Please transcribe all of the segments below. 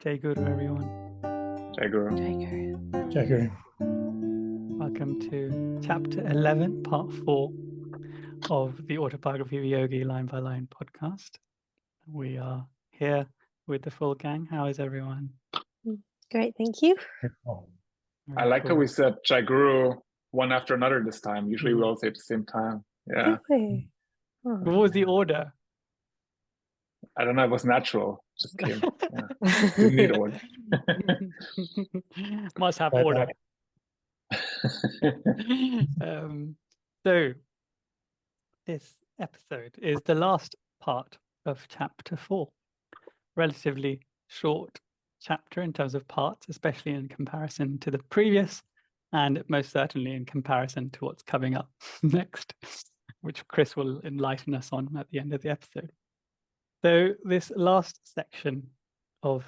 Jai Guru, everyone. Jai Guru. Jai Guru. Welcome to Chapter 11, Part 4 of the Autobiography of a Yogi Line by Line podcast. We are here with the full gang. How is everyone? Great, thank you. I like how we said Jai Guru one after another this time. Usually we all say it at the same time. Yeah. Really? What was the order? I don't know. It was natural. Just came. Yeah. Didn't need order. Must have order. So this episode is the last part of Chapter 4. Relatively short chapter in terms of parts, especially in comparison to the previous, and most certainly in comparison to what's coming up next, which Chris will enlighten us on at the end of the episode. So this last section of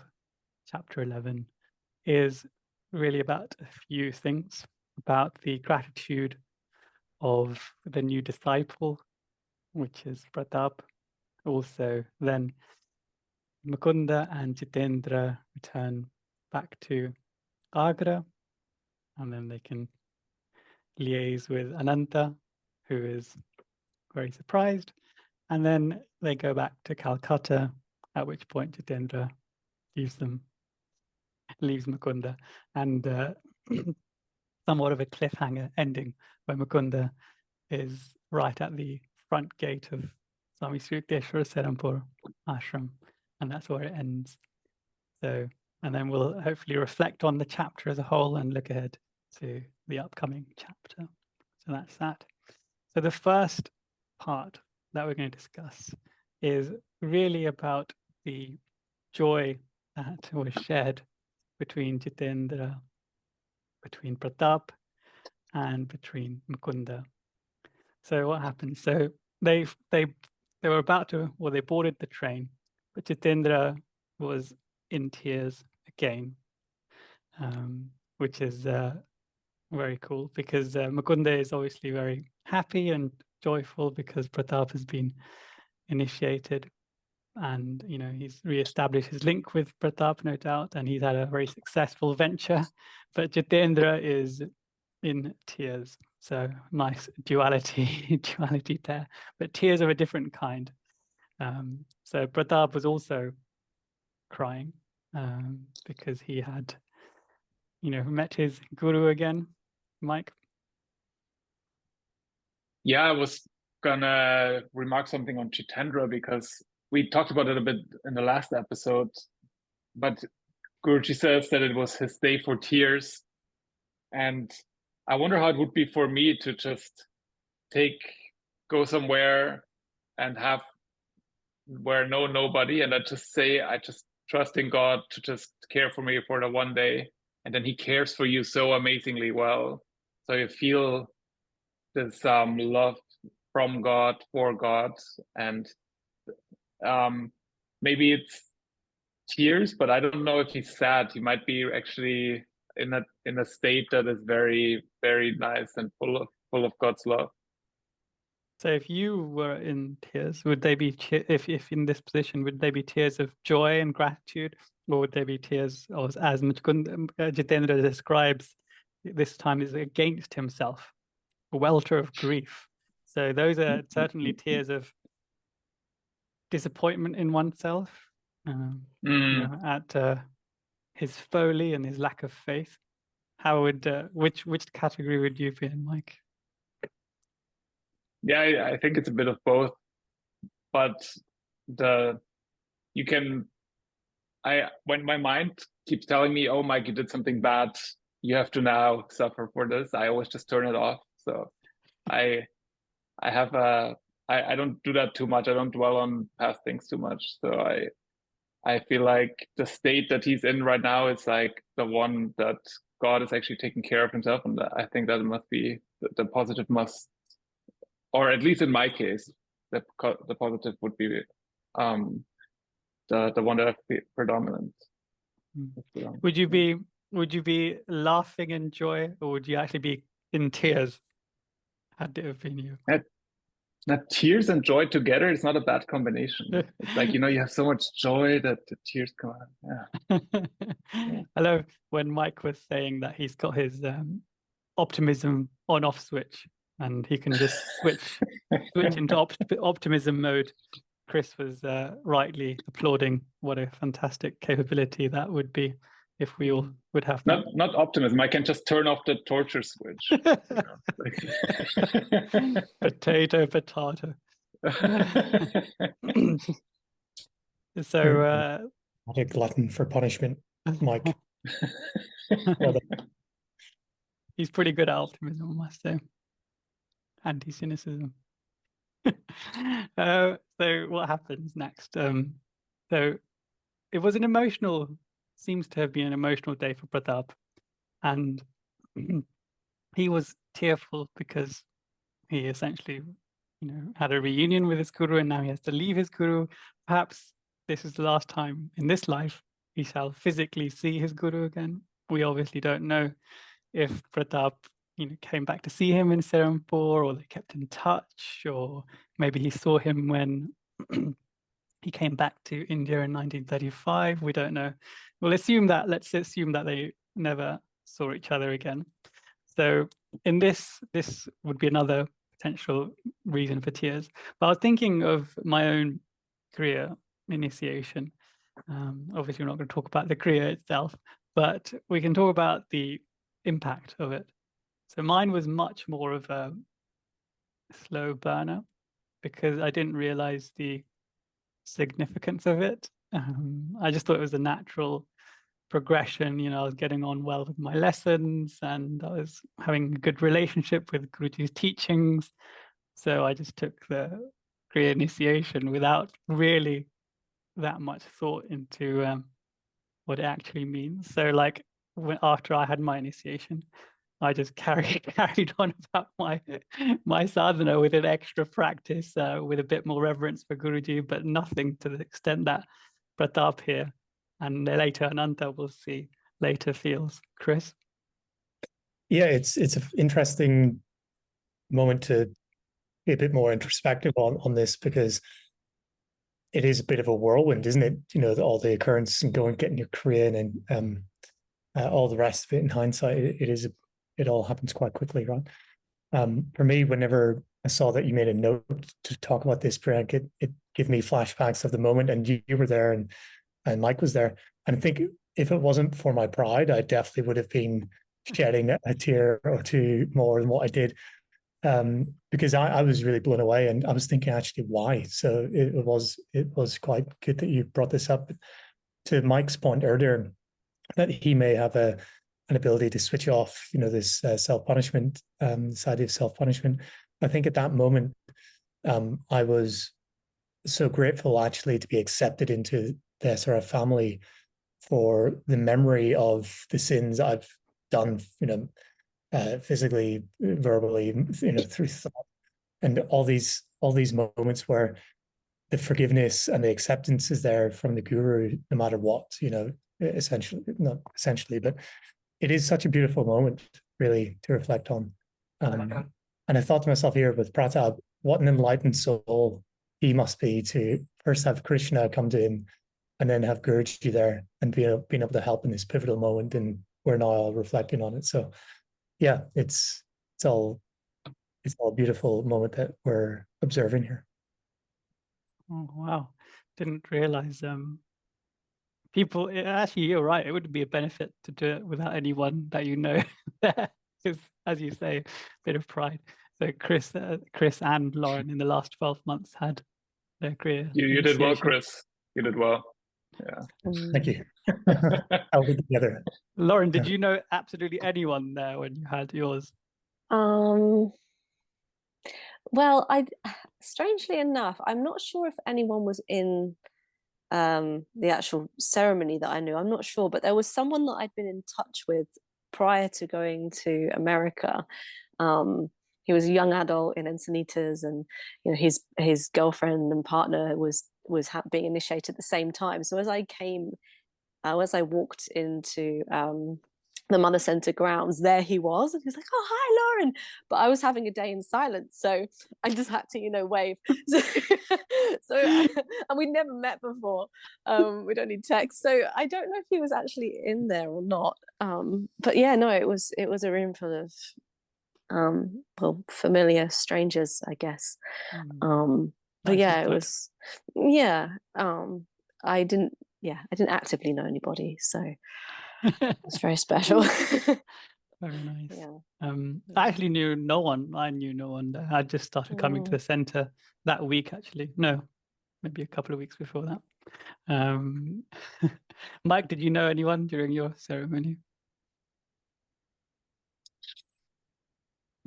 Chapter 11 is really about a few things, about the gratitude of the new disciple, which is Pratap. Also, then Mukunda and Jitendra return back to Agra, and then they can liaise with Ananta, who is very surprised, and then they go back to Calcutta, at which point Jitendra leaves Mukunda, and somewhat of a cliffhanger ending where Mukunda is right at the front gate of Swami Sri Yukteswara Serampur ashram, and that's where it ends. So, and then we'll hopefully reflect on the chapter as a whole and look ahead to the upcoming chapter. So that's that. So the first part that we're going to discuss is really about the joy that was shared between Jitendra, between Pratap, and between Mukunda. So what happened? So they were about to, well, they boarded the train, but Jitendra was in tears again, which is very cool because Mukunda is obviously very happy and joyful because Pratap has been initiated, and he's reestablished his link with Pratap, no doubt, and he's had a very successful venture. But Jitendra is in tears, so nice duality there, but tears of a different kind. So Pratap was also crying because he had, met his guru again. Mike? Yeah, I was gonna remark something on Jitendra because we talked about it a bit in the last episode, but Guruji says that it was his day for tears, and I wonder how it would be for me to just go somewhere and have where nobody, and I just say I just trust in God to just care for me for the one day, and then He cares for you so amazingly well. So you feel this love from God for God, and maybe it's tears, but I don't know if he's sad. He might be actually in a state that is very, very nice and full of God's love. So if you were in tears, would they be if in this position, would they be tears of joy and gratitude, or would they be tears as Jitendra describes this time is against himself, a welter of grief? So those are certainly tears of disappointment in oneself, at his folly and his lack of faith. How would which category would you be in, Mike? Yeah, I think it's a bit of both, but when my mind keeps telling me, "Oh, Mike, you did something bad, you have to now suffer for this," I always just turn it off. So I don't do that too much. I don't dwell on past things too much. So I feel like the state that he's in right now is like the one that God is actually taking care of himself, and I think that must be the positive must. Or at least in my case, the positive would be the one that is predominant. Would you be laughing in joy, or would you actually be in tears? Had it have been you? Not tears and joy together is not a bad combination. It's like, you have so much joy that the tears come out. Yeah. I love when Mike was saying that he's got his optimism on-off switch, and he can just switch into optimism mode. Chris was rightly applauding what a fantastic capability that would be if we all would have that. Not optimism. I can just turn off the torture switch. Potato. So not a glutton for punishment, Mike. He's pretty good at optimism, I must say. Anti-cynicism. So what happens next? So it was seems to have been an emotional day for Pratap, and he was tearful because he essentially, had a reunion with his guru, and now he has to leave his guru. Perhaps this is the last time in this life he shall physically see his guru again. We obviously don't know if Pratap, came back to see him in Serampore, or they kept in touch, or maybe he saw him when he came back to India in 1935. We don't know. Let's assume that they never saw each other again. So in this would be another potential reason for tears. But I was thinking of my own Kriya initiation. Obviously, we're not going to talk about the Kriya itself, but we can talk about the impact of it. So mine was much more of a slow burner because I didn't realize the significance of it. I just thought it was a natural progression. I was getting on well with my lessons, and I was having a good relationship with Guruji's teachings. So I just took the Kriya initiation without really that much thought into what it actually means. So after I had my initiation, I just carried on about my sadhana with an extra practice, with a bit more reverence for Guruji, but nothing to the extent that Pratap here and later Ananta will see later feels. Chris? Yeah, it's an interesting moment to be a bit more introspective on this, because it is a bit of a whirlwind, isn't it? All the occurrence and getting your Kriya and all the rest of it. In hindsight, it all happens quite quickly, right? For me, whenever I saw that you made a note to talk about this, Priyank, it gave me flashbacks of the moment, and you were there, and Mike was there. And I think if it wasn't for my pride, I definitely would have been shedding a tear or two more than what I did, because I was really blown away, and I was thinking, actually, why? So it was quite good that you brought this up. To Mike's point earlier, that he may have an ability to switch off, this self-punishment, this idea of self-punishment. I think at that moment, I was so grateful actually to be accepted into the SRF family for the memory of the sins I've done, physically, verbally, through thought, and all these moments where the forgiveness and the acceptance is there from the guru, no matter what, essentially, not essentially, but it is such a beautiful moment, really, to reflect on. And I thought to myself here with Pratap, what an enlightened soul he must be to first have Krishna come to him and then have Guruji there and being able to help in this pivotal moment. And we're now all reflecting on it. So yeah, it's all a beautiful moment that we're observing here. Oh, wow. Didn't realize people, actually, you're right. It would be a benefit to do it without anyone that you know there. Because, as you say, a bit of pride. So Chris and Lauren in the last 12 months had their career. You did well, Chris. You did well. Yeah. Thank you. I'll be together. Lauren, did you know absolutely anyone there when you had yours? Well, strangely enough, I'm not sure if anyone was in the actual ceremony that I knew. I'm not sure, but there was someone that I'd been in touch with prior to going to America. He was a young adult in Encinitas, and his girlfriend and partner was being initiated at the same time. So as I walked into the Mother Center grounds, there he was, and he was like, "Oh, hi, Lauren. But I was having a day in silence, so I just had to, wave. And we'd never met before. We'd only text, so I don't know if he was actually in there or not. But yeah, no, it was a room full of familiar strangers, I guess. But Nice yeah, it include. was, I didn't actively know anybody, so it was very special. Very nice. Yeah. I actually knew no one. I knew no one there. I just started coming to the center that week, actually. No, maybe a couple of weeks before that. Mike, did you know anyone during your ceremony?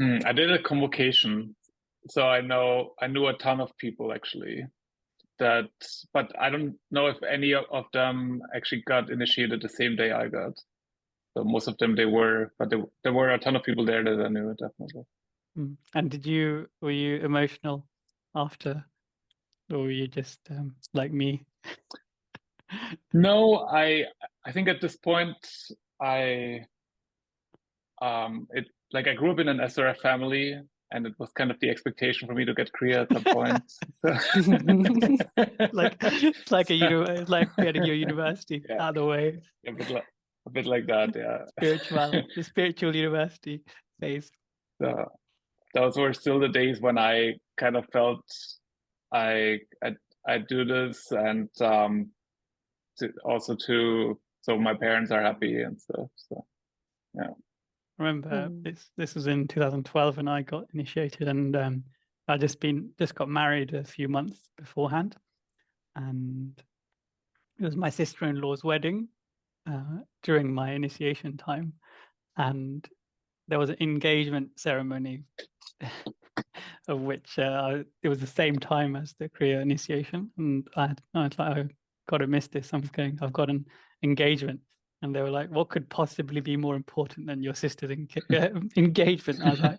I did a convocation, so I knew a ton of people actually. But I don't know if any of them actually got initiated the same day I got. So most of them but there were a ton of people there that I knew, definitely. And were you emotional after, or were you just like me? No, I think at this point I grew up in an SRF family, and it was kind of the expectation for me to get Kriya at some point. It's like getting your university out of the way. A bit like that, yeah. The spiritual university phase. Those were still the days when I kind of felt I do this, and so my parents are happy and stuff. So yeah. I remember this was in 2012 when I got initiated, and I just got married a few months beforehand, and it was my sister-in-law's wedding during my initiation time, and there was an engagement ceremony of which it was the same time as the Kriya initiation, and I was like, I've got to miss this. I've got an engagement. And they were like, what could possibly be more important than your sister's engagement? And I was like,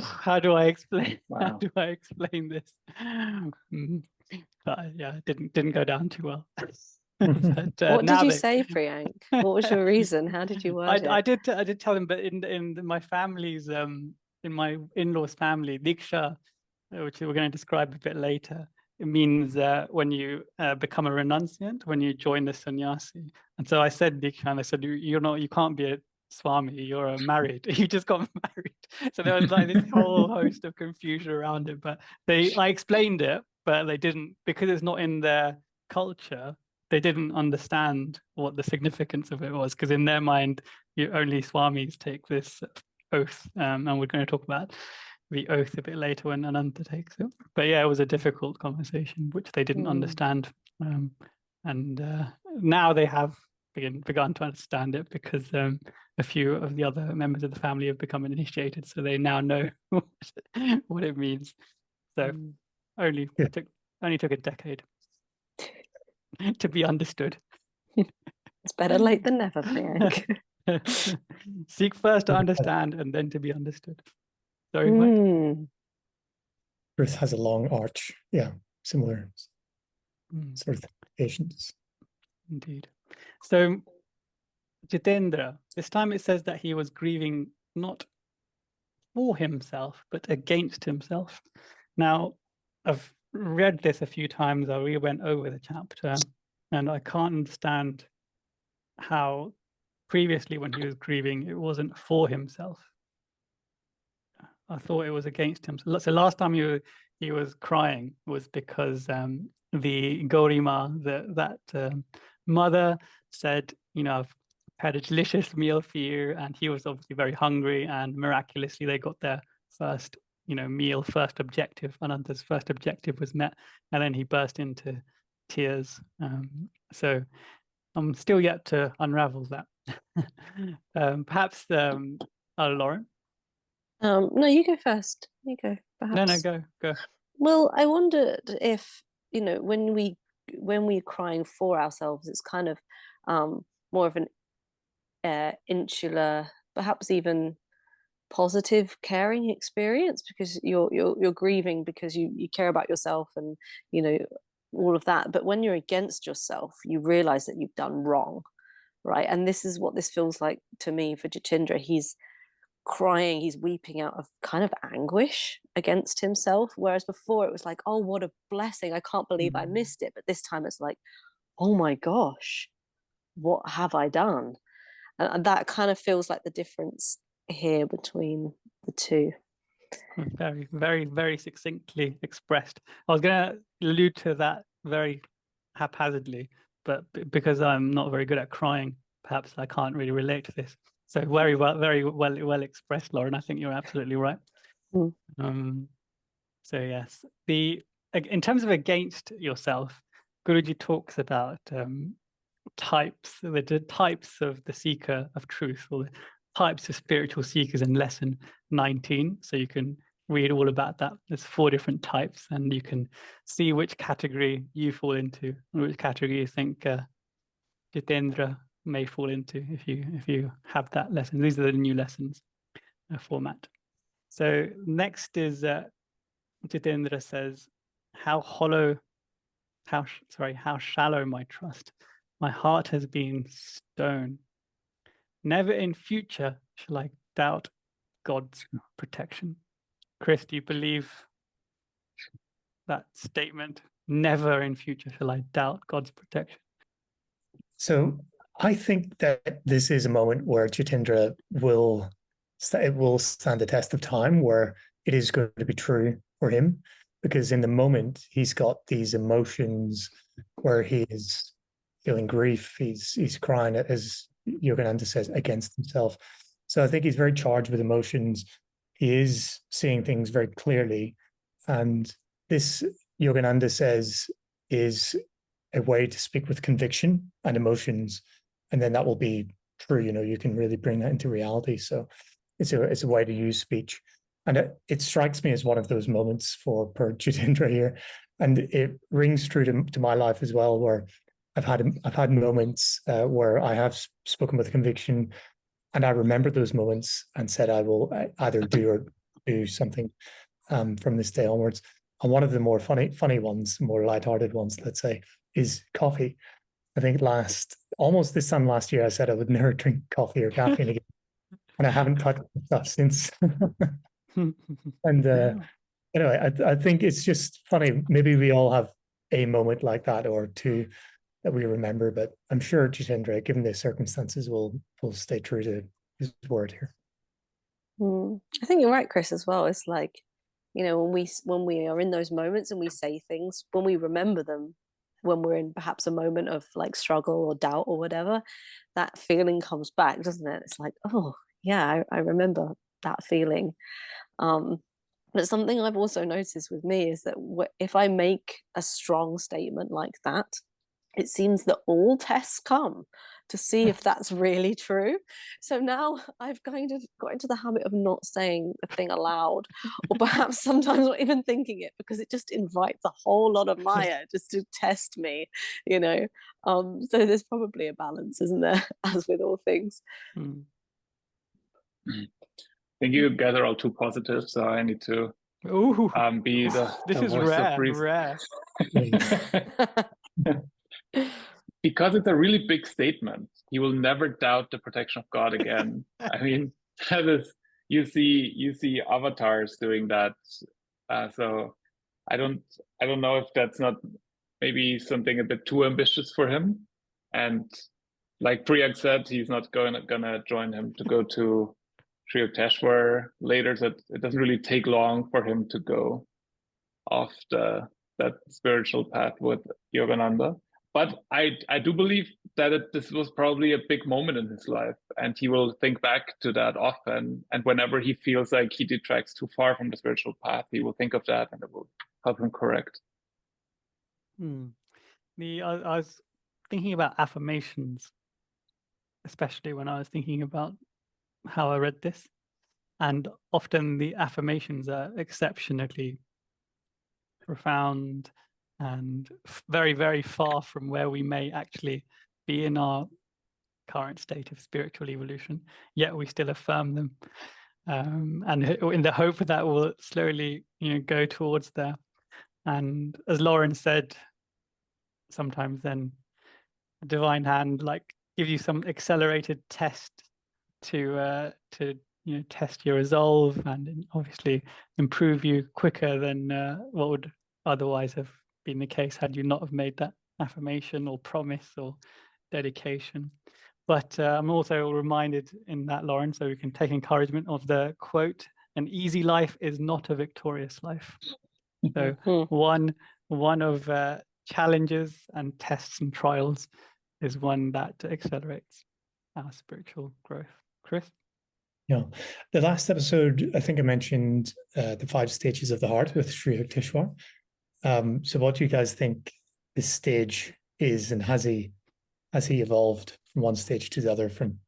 how do I explain this? But yeah, it didn't go down too well. But, what did you say, Priyank? What was your reason? How did you word it? I did tell them, but in my family's in my in-laws' family, Diksha, which we're going to describe a bit later, it means when you become a renunciant, when you join the sannyasi. And so I said, Diksha, and I said, you can't be a Swami, you're married. You just got married. So there was like this whole host of confusion around it. But I explained it, but they didn't, because it's not in their culture, they didn't understand what the significance of it was. Because in their mind, only Swamis take this oath. And we're going to talk about the oath a bit later when Ananta takes it. But yeah, it was a difficult conversation, which they didn't understand. And now they have begun to understand it, because a few of the other members of the family have become initiated, so they now know what it means. So only took a decade to be understood. It's better late than never, Priyank. Seek first to understand and then to be understood. Sorry, Mike. Earth has a long arch. Yeah, similar sort of patience. Indeed. So Jitendra, this time it says that he was grieving not for himself, but against himself. Now, I've read this a few times. I went over the chapter, and I can't understand how previously when he was grieving, it wasn't for himself. I thought it was against himself. So last time he was crying was because the Gaurima, that mother said, I've had a delicious meal for you, and he was obviously very hungry, and miraculously they got their first meal, first objective. Ananta's first objective was met, and then he burst into tears. So I'm still yet to unravel that. Perhaps Lauren. No, you go first. You go. Perhaps. No, go. Well, I wondered if when we're crying for ourselves, it's kind of more of an insular, perhaps even positive, caring experience, because you're grieving because you care about yourself and all of that. But when you're against yourself, you realize that you've done wrong, right? And this is what this feels like to me for Jitendra. He's crying, he's weeping out of kind of anguish against himself. Whereas before it was like, oh, what a blessing. I can't believe I missed it. But this time it's like, oh my gosh, what have I done? And that kind of feels like the difference here between the two. Very, very, very succinctly expressed. I was going to allude to that very haphazardly, but because I'm not very good at crying, perhaps I can't really relate to this. So very well expressed, Lauren. I think you're absolutely right. So yes, in terms of against yourself, Guruji talks about the types of the seeker of truth, or the types of spiritual seekers in lesson 19. So you can read all about that. There's 4 different types, and you can see which category you fall into and which category you think Jitendra may fall into if you have that lesson. These are the new lessons format. So next is Jitendra says, how shallow my trust. My heart has been stone. Never in future shall I doubt God's protection. Chris, do you believe that statement? Never in future shall I doubt God's protection. So I think that this is a moment where Jitendra will stand the test of time, where it is going to be true for him, because in the moment he's got these emotions where he is feeling grief, he's crying, as Yogananda says, against himself. So I think he's very charged with emotions. He is seeing things very clearly, and this, Yogananda says, is a way to speak with conviction and emotions, and then that will be true. You can really bring that into reality. So it's a way to use speech, and it strikes me as one of those moments for Jitendra here, and it rings true to my life as well, where I've had moments where I have spoken with conviction, and I remember those moments and said I will either do something from this day onwards. And one of the more funny ones, more lighthearted ones, let's say, is coffee. I think almost this time last year, I said I would never drink coffee or caffeine again, and I haven't touched stuff since. And anyway, I think it's just funny. Maybe we all have a moment like that or two that we remember, but I'm sure Jitendra, given the circumstances, will stay true to his word here. I think you're right, Chris, as well. It's like, when we are in those moments and we say things, when we remember them, when we're in perhaps a moment of like struggle or doubt or whatever, that feeling comes back, doesn't it? It's like, oh yeah, I remember that feeling. But something I've also noticed with me is that if I make a strong statement like that, it seems that all tests come to see if that's really true. So now I've kind of got into the habit of not saying a thing aloud, or perhaps sometimes not even thinking it, because it just invites a whole lot of Maya just to test me, So there's probably a balance, isn't there, as with all things. I think you guys are all too positive, so I need to be the is voice of reason. Because it's a really big statement. He will never doubt the protection of God again. I mean, that is, you see avatars doing that. So I don't know if that's not maybe something a bit too ambitious for him. And like Priyank said, he's not gonna join him to go to Sri Yukteswar later. So it doesn't really take long for him to go off that spiritual path with Yogananda. But I do believe that this was probably a big moment in his life, and he will think back to that often. And whenever he feels like he detracts too far from the spiritual path, he will think of that, and it will help him correct. I was thinking about affirmations, especially when I was thinking about how I read this, and often the affirmations are exceptionally profound and very, very far from where we may actually be in our current state of spiritual evolution, yet we still affirm them, and in the hope that we'll slowly go towards there. And as Lauren said, sometimes then the divine hand like gives you some accelerated test to test your resolve and obviously improve you quicker than what would otherwise have been the case had you not have made that affirmation or promise or dedication. But I'm also reminded in that, Lauren, so we can take encouragement of the quote, "An easy life is not a victorious life." So one of challenges and tests and trials is one that accelerates our spiritual growth. Chris? Yeah. The last episode, I think I mentioned the 5 stages of the heart with Sri Yukteswar. So what do you guys think this stage is, and has he evolved from one stage to the other, from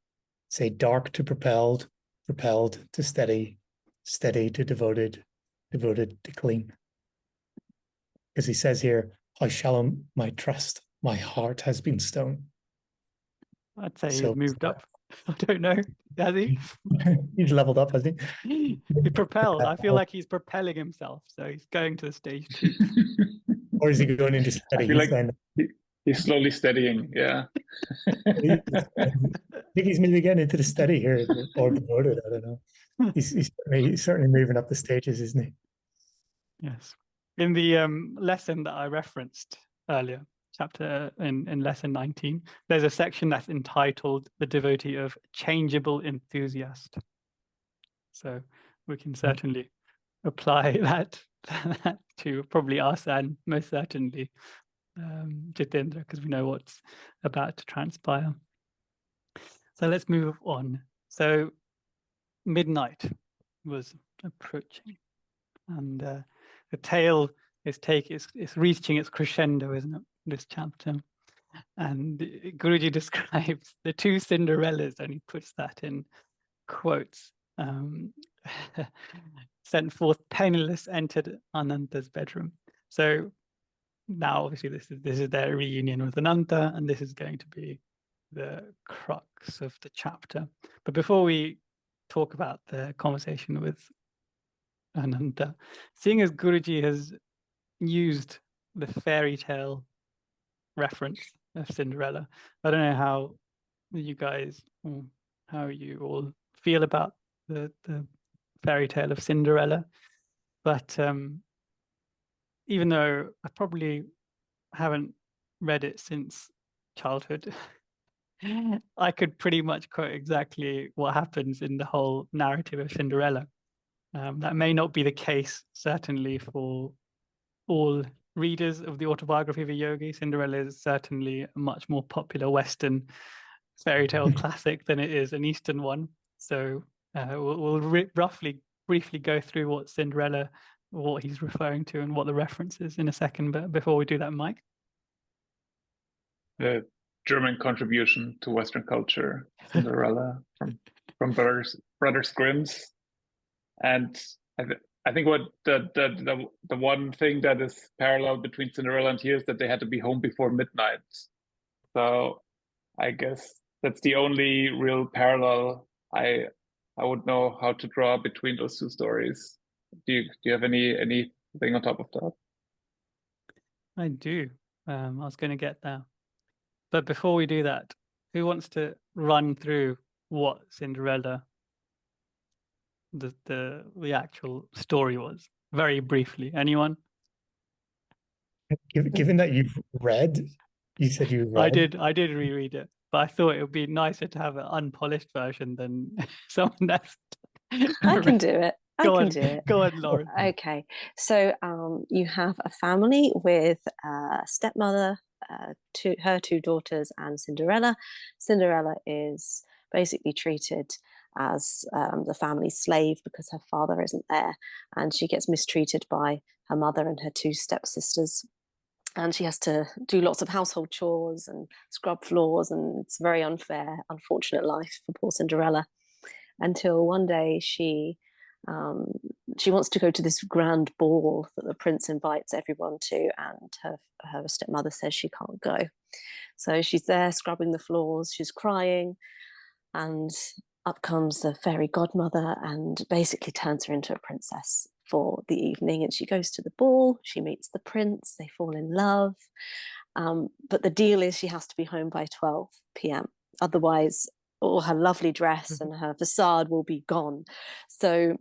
say dark to propelled, propelled to steady, steady to devoted, devoted to clean? Because he says here, "How shallow my trust, my heart has been stone." I'd say So- he's moved up. I don't know. Has he? He's leveled up, has he? He propelled. I feel like he's propelling himself. So he's going to the stage 2. Or is he going into steady? I feel like Then- he's slowly steadying. Yeah. I think he's maybe getting into the steady here, or devoted. I don't know. He's certainly moving up the stages, isn't he? Yes. In the lesson that I referenced earlier, chapter in lesson 19, there's a section that's entitled "The Devotee of Changeable Enthusiast." So we can certainly apply that to probably us, and most certainly Jitendra, because we know what's about to transpire. So let's move on. So midnight was approaching, and the tale is reaching its crescendo, isn't it? This chapter, and Guruji describes the 2 Cinderellas, and he puts that in quotes. Sent forth penniless, entered Ananta's bedroom. So now, obviously, this is their reunion with Ananta, and this is going to be the crux of the chapter. But before we talk about the conversation with Ananta, seeing as Guruji has used the fairy tale reference of Cinderella, I don't know how you guys, or how you all feel about the fairy tale of Cinderella, but even though I probably haven't read it since childhood, I could pretty much quote exactly what happens in the whole narrative of Cinderella. That may not be the case, certainly, for all readers of the Autobiography of a Yogi. Cinderella is certainly a much more popular Western fairy tale classic than it is an Eastern one. So we'll briefly go through what Cinderella, what he's referring to, and what the reference is in a second. But before we do that, Mike? The German contribution to Western culture, Cinderella from Brothers Grimm's, and I think what the one thing that is parallel between Cinderella and here is that they had to be home before midnight. So I guess that's the only real parallel I would know how to draw between those 2 stories. Do you have anything on top of that? I do. I was going to get there. But before we do that, who wants to run through what Cinderella, the actual story was, very briefly? Anyone? Given that you said you read. I did reread it, but I thought it would be nicer to have an unpolished version than someone else. I can do it. I Go can on, do it. go on, Lauren. Okay, so you have a family with a stepmother, her 2 daughters, and Cinderella. Cinderella is basically treated as the family slave because her father isn't there, and she gets mistreated by her mother and her 2 stepsisters. And she has to do lots of household chores and scrub floors, and it's a very unfair, unfortunate life for poor Cinderella. Until one day she wants to go to this grand ball that the prince invites everyone to, and her stepmother says she can't go. So she's there scrubbing the floors, she's crying, and up comes the fairy godmother and basically turns her into a princess for the evening. And she goes to the ball, she meets the prince, they fall in love. But the deal is she has to be home by 12 p.m. Otherwise, all her lovely dress and her facade will be gone. So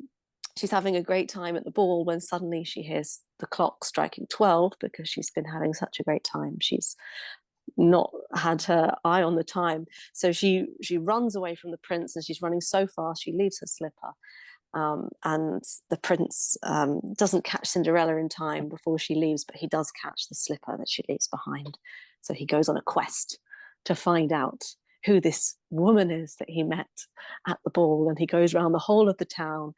she's having a great time at the ball when suddenly she hears the clock striking 12 because she's been having such a great time. She's not had her eye on the time. So she runs away from the prince, and she's running so fast she leaves her slipper. And the prince doesn't catch Cinderella in time before she leaves, but he does catch the slipper that she leaves behind. So he goes on a quest to find out who this woman is that he met at the ball, and he goes around the whole of the town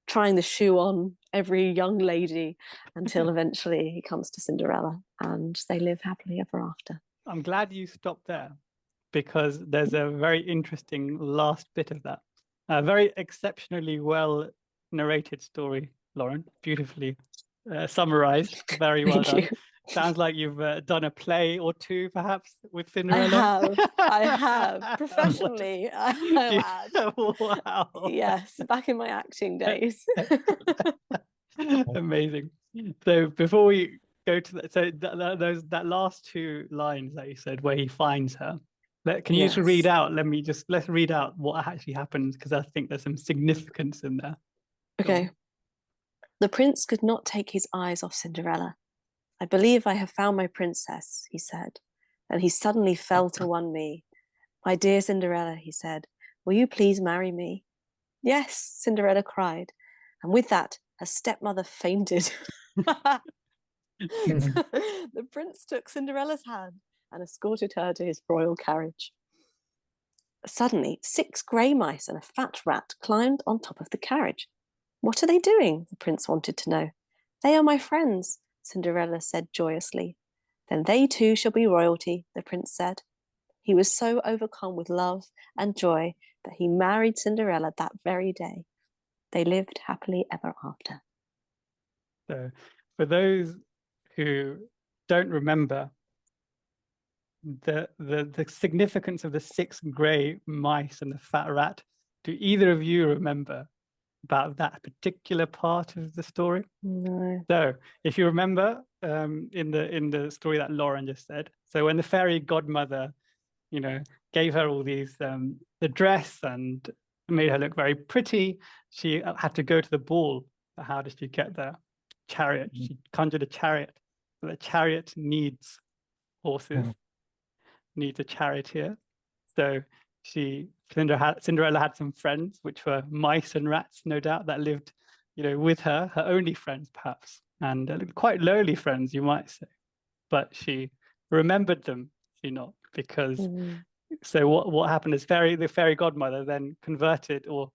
trying the shoe on every young lady until eventually he comes to Cinderella and they live happily ever after. I'm glad you stopped there, because there's a very interesting last bit of that. A very exceptionally well narrated story, Lauren. Beautifully summarized. Very well done. You. Sounds like you've done a play or two, perhaps, with Cinderella. I have professionally. I had. Wow. Yes, back in my acting days. Amazing. So before we go to that, so that last two lines that you said where he finds her, can you just read Yes. out? Let's read out what actually happens, because I think there's some significance in there. Go Okay. on. The prince could not take his eyes off Cinderella. I believe I have found my princess, he said. And he suddenly fell to one knee. My dear Cinderella, he said, will you please marry me? Yes, Cinderella cried. And with that, her stepmother fainted. The prince took Cinderella's hand and escorted her to his royal carriage. Suddenly, 6 grey mice and a fat rat climbed on top of the carriage. What are they doing? The prince wanted to know. They are my friends, Cinderella said joyously. Then they too shall be royalty, the prince said. He was so overcome with love and joy that he married Cinderella that very day. They lived happily ever after. So for those who don't remember, the significance of the 6 grey mice and the fat rat, do either of you remember about that particular part of the story? No. So if you remember, in the story that Lauren just said, so when the fairy godmother, gave her all these the dress and made her look very pretty, she had to go to the ball. But how did she get there? Chariot. She conjured a chariot. So the chariot needs horses, needs a charioteer. So Cinderella had some friends, which were mice and rats, no doubt, that lived, with her only friends, perhaps, and quite lowly friends, you might say. But she remembered them, because so what happened is the fairy godmother then converted or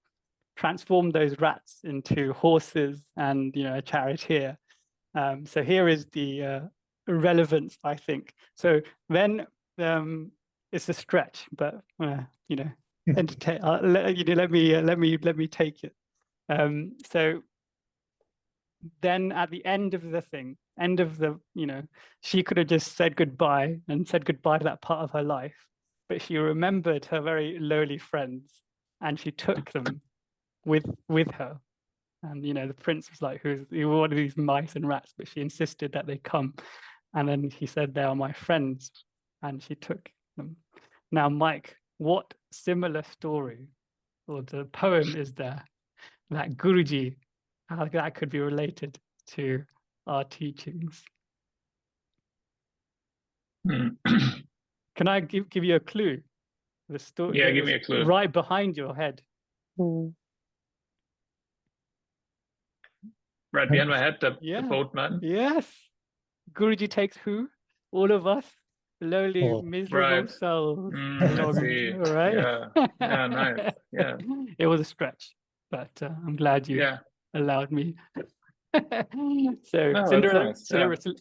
transformed those rats into horses and a charioteer. So here is the relevance, I think. So then it's a stretch, but entertain. Let me take it. So then at the end of the she could have just said goodbye to that part of her life, but she remembered her very lowly friends and she took them with her. And the prince was like, who are these mice and rats? But she insisted that they come. And then he said, they are my friends. And she took them. Now, Mike, what similar story or the poem is there that Guruji, how that could be related to our teachings? Can I give you a clue? The story. Yeah, give me a clue. Right behind your head. Right behind my head, the boatman. Yes. Guruji takes who? All of us, lowly, miserable souls. I see. Right? Yeah, nice. Yeah. It was a stretch, but I'm glad you allowed me. So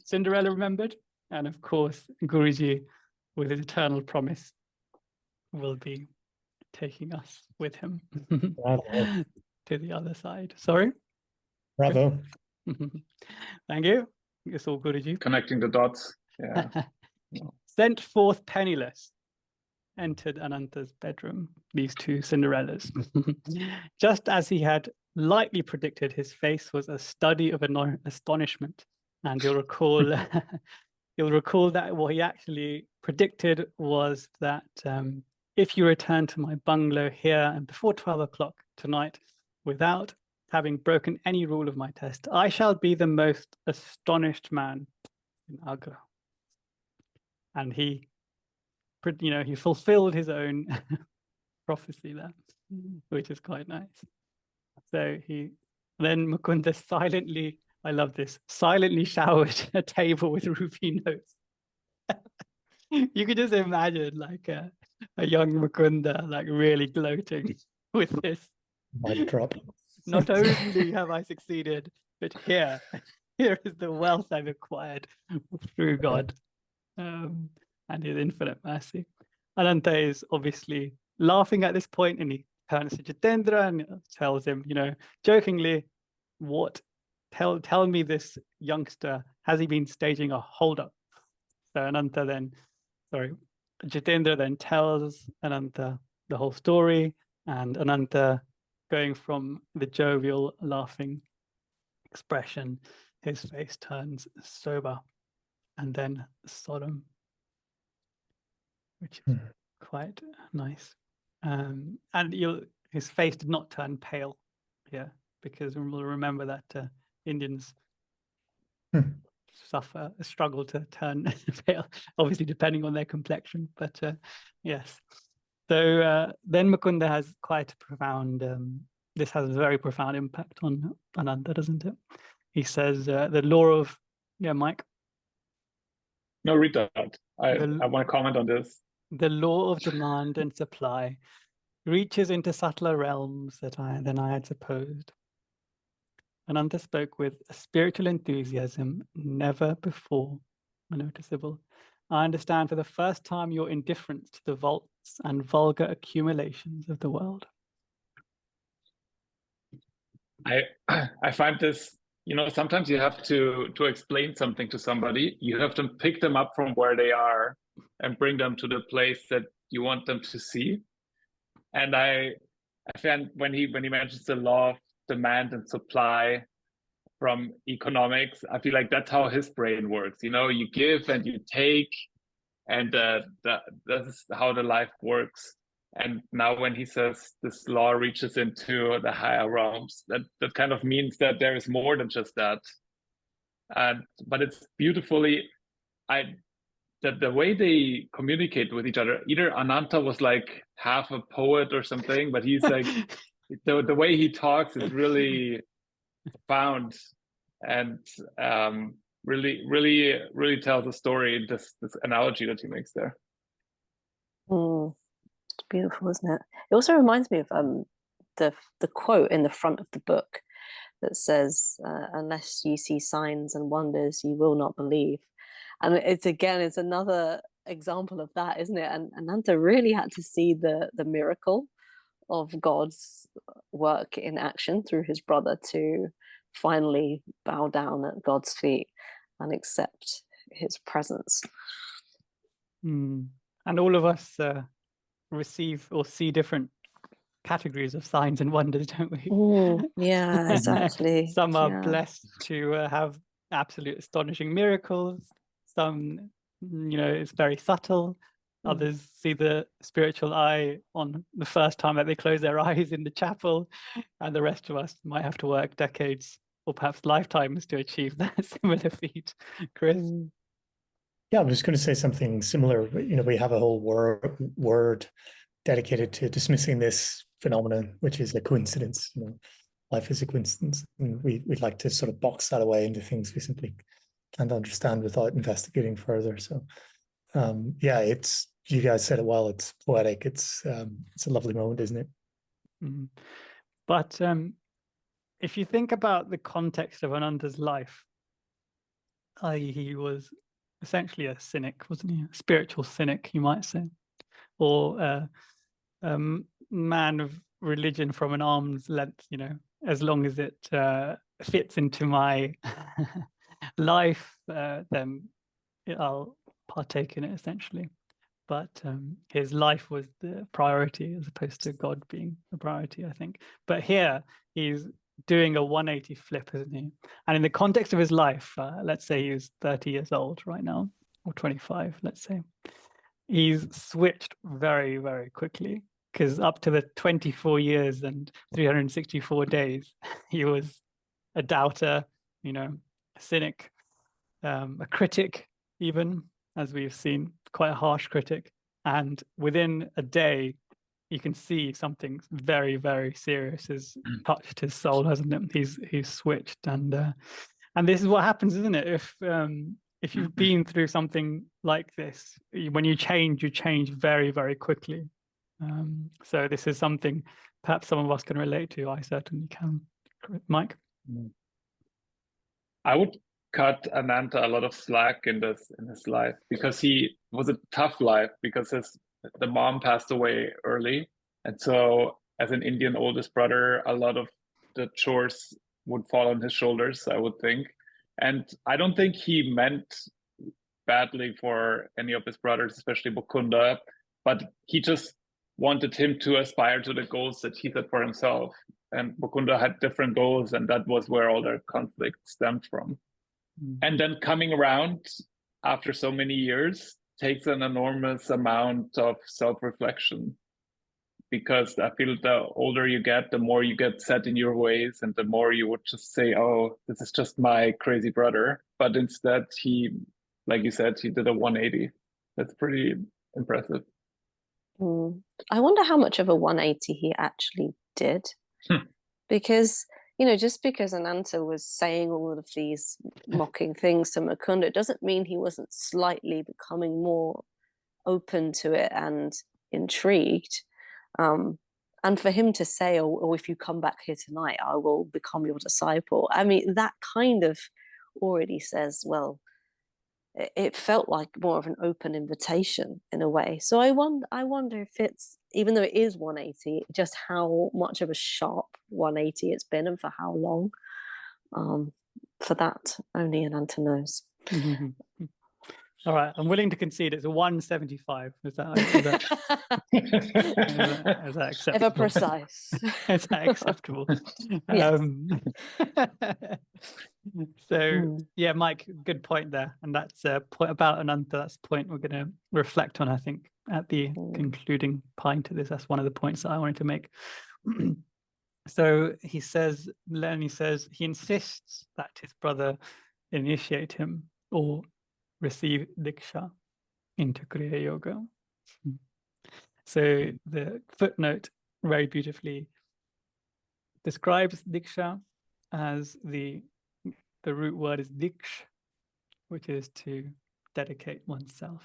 Cinderella remembered, and of course, Guruji, with his eternal promise, will be taking us with him to the other side. Sorry? Bravo. Thank you. It's all Guruji. Connecting the dots. Yeah. Sent forth penniless, entered Ananta's bedroom, these two Cinderellas. Just as he had lightly predicted, his face was a study of astonishment. And you'll recall that what he actually predicted was that if you return to my bungalow here and before 12 o'clock tonight without having broken any rule of my test, I shall be the most astonished man in Agra. And he fulfilled his own prophecy there, which is quite nice. So then Mukunda silently, I love this, silently showered a table with rupee notes. You could just imagine like a young Mukunda like really gloating with this. Mic drop. Not only have I succeeded, but here is the wealth I've acquired through God and his infinite mercy. Ananta is obviously laughing at this point, and he turns to Jitendra and tells him, jokingly, tell me this youngster, has he been staging a holdup? So Jitendra then tells Ananta the whole story, and Ananta, going from the jovial, laughing expression, his face turns sober and then solemn, which is quite nice. And his face did not turn pale here, because we'll remember that Indians struggle to turn pale, obviously depending on their complexion, but yes. So then Mukunda has quite a profound, this has a very profound impact on Ananta, doesn't it? He says the law of, Mike? No, read that. I want to comment on this. The law of demand and supply reaches into subtler realms than I had supposed. Ananta spoke with a spiritual enthusiasm never before noticeable. I understand for the first time your indifference to the vaults and vulgar accumulations of the world. I find this, sometimes you have to explain something to somebody. You have to pick them up from where they are and bring them to the place that you want them to see. And I found when he mentions the law of demand and supply from economics, I feel like that's how his brain works. You give and you take, and that's how the life works. And now when he says this law reaches into the higher realms, that kind of means that there is more than just that. But it's beautifully, that the way they communicate with each other, either Ananta was like half a poet or something, but he's like, the way he talks is really profound, and really, really, really tells a story, this analogy that he makes there. It's beautiful, isn't it? It also reminds me of the quote in the front of the book that says, unless you see signs and wonders, you will not believe. And it's another example of that, isn't it? And Ananta really had to see the miracle of God's work in action through his brother to finally bow down at God's feet and accept his presence. And all of us receive or see different categories of signs and wonders, don't we? Yeah, exactly. Some are blessed to have absolute astonishing miracles. Some, it's very subtle. Others see the spiritual eye on the first time that they close their eyes in the chapel, and the rest of us might have to work decades or perhaps lifetimes to achieve that similar feat. Chris? Yeah, I was going to say something similar. We have a whole word dedicated to dismissing this phenomenon, which is a coincidence. Life is a coincidence, and we'd like to sort of box that away into things we simply can't understand without investigating further. So, it's, you guys said it well. It's poetic. It's a lovely moment, isn't it? But if you think about the context of Ananta's life, he was essentially a cynic, wasn't he? A spiritual cynic, you might say, or a man of religion from an arm's length. As long as it fits into my life, then I'll partake in it, essentially. But his life was the priority as opposed to God being the priority, I think. But here he's doing a 180 flip, isn't he? And in the context of his life, let's say he's 30 years old right now, or 25, let's say. he's switched very, very quickly, because up to the 24 years and 364 days, he was a doubter, you know, a cynic, a critic, even, as we've seen, quite a harsh critic. And within a day, you can see something very, very serious has touched his soul, hasn't it? He's switched, and this is what happens, isn't it? If you've been through something like this, when you change very, very quickly. So this is something perhaps some of us can relate to. I certainly can. Mike? I would cut Ananta a lot of slack in his life, because he was a tough life, because the mom passed away early, and so as an Indian oldest brother, a lot of the chores would fall on his shoulders, I would think. And I don't think he meant badly for any of his brothers, especially Mukunda, but he just wanted him to aspire to the goals that he set for himself. And Mukunda had different goals, and that was where all the conflict stemmed from. And then coming around after so many years takes an enormous amount of self-reflection, because I feel the older you get, the more you get set in your ways, and the more you would just say, oh, this is just my crazy brother. But instead, he, like you said, he did a 180. That's pretty impressive. I wonder how much of a 180 he actually did. Because, you know, just because Ananta was saying all of these mocking things to Mukunda, doesn't mean he wasn't slightly becoming more open to it and intrigued. And for him to say, oh, if you come back here tonight, I will become your disciple. I mean, that kind of already says, well, it felt like more of an open invitation in a way. So I wonder if it's, even though it is 180, just how much of a sharp 180 it's been, and for how long. For that, only Ananta knows. All right, I'm willing to concede it's a 175. Is that acceptable? Ever precise. Is that acceptable? Yes. So yeah, Mike, good point there, and that's a point about Ananta. That's a point we're going to reflect on, I think, at the concluding point of this. That's one of the points that I wanted to make. So he says, Lenny says, he insists that his brother initiate him or receive Diksha into Kriya Yoga. So the footnote very beautifully describes Diksha as the root word is Diksh, which is to dedicate oneself.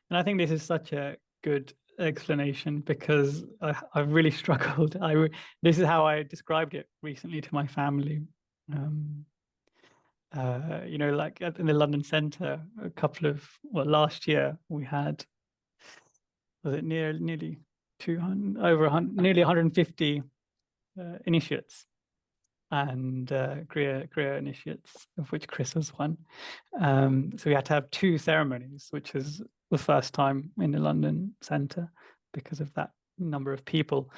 And I think this is such a good explanation, because I've really struggled. This is how I described it recently to my family. You know, like in the London Centre, last year we had, was it nearly 200, nearly 150 initiates, and Kriya initiates, of which Chris was one. So we had to have 2 ceremonies, which is the first time in the London Centre because of that number of people.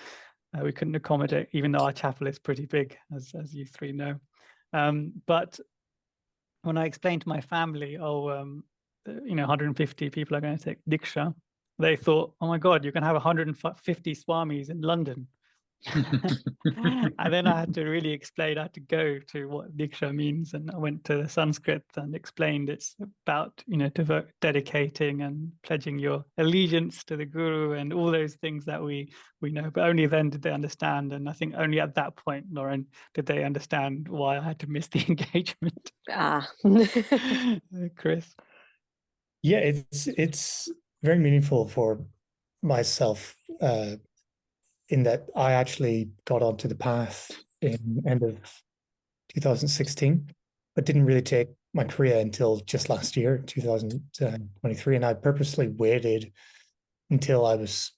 We couldn't accommodate, even though our chapel is pretty big, as you 3 know. But when I explained to my family, you know, 150 people are going to take Diksha, they thought, oh my God, you can have 150 Swamis in London. And then I had to really explain, I had to go to what Diksha means, and I went to the Sanskrit and explained it's about, you know, dedicating and pledging your allegiance to the Guru and all those things that we know, but only then did they understand. And I think only at that point, Lauren, did they understand why I had to miss the engagement. Chris? Yeah, it's very meaningful for myself, in that I actually got onto the path in end of 2016, but didn't really take my Kriya until just last year, 2023. And I purposely waited until I was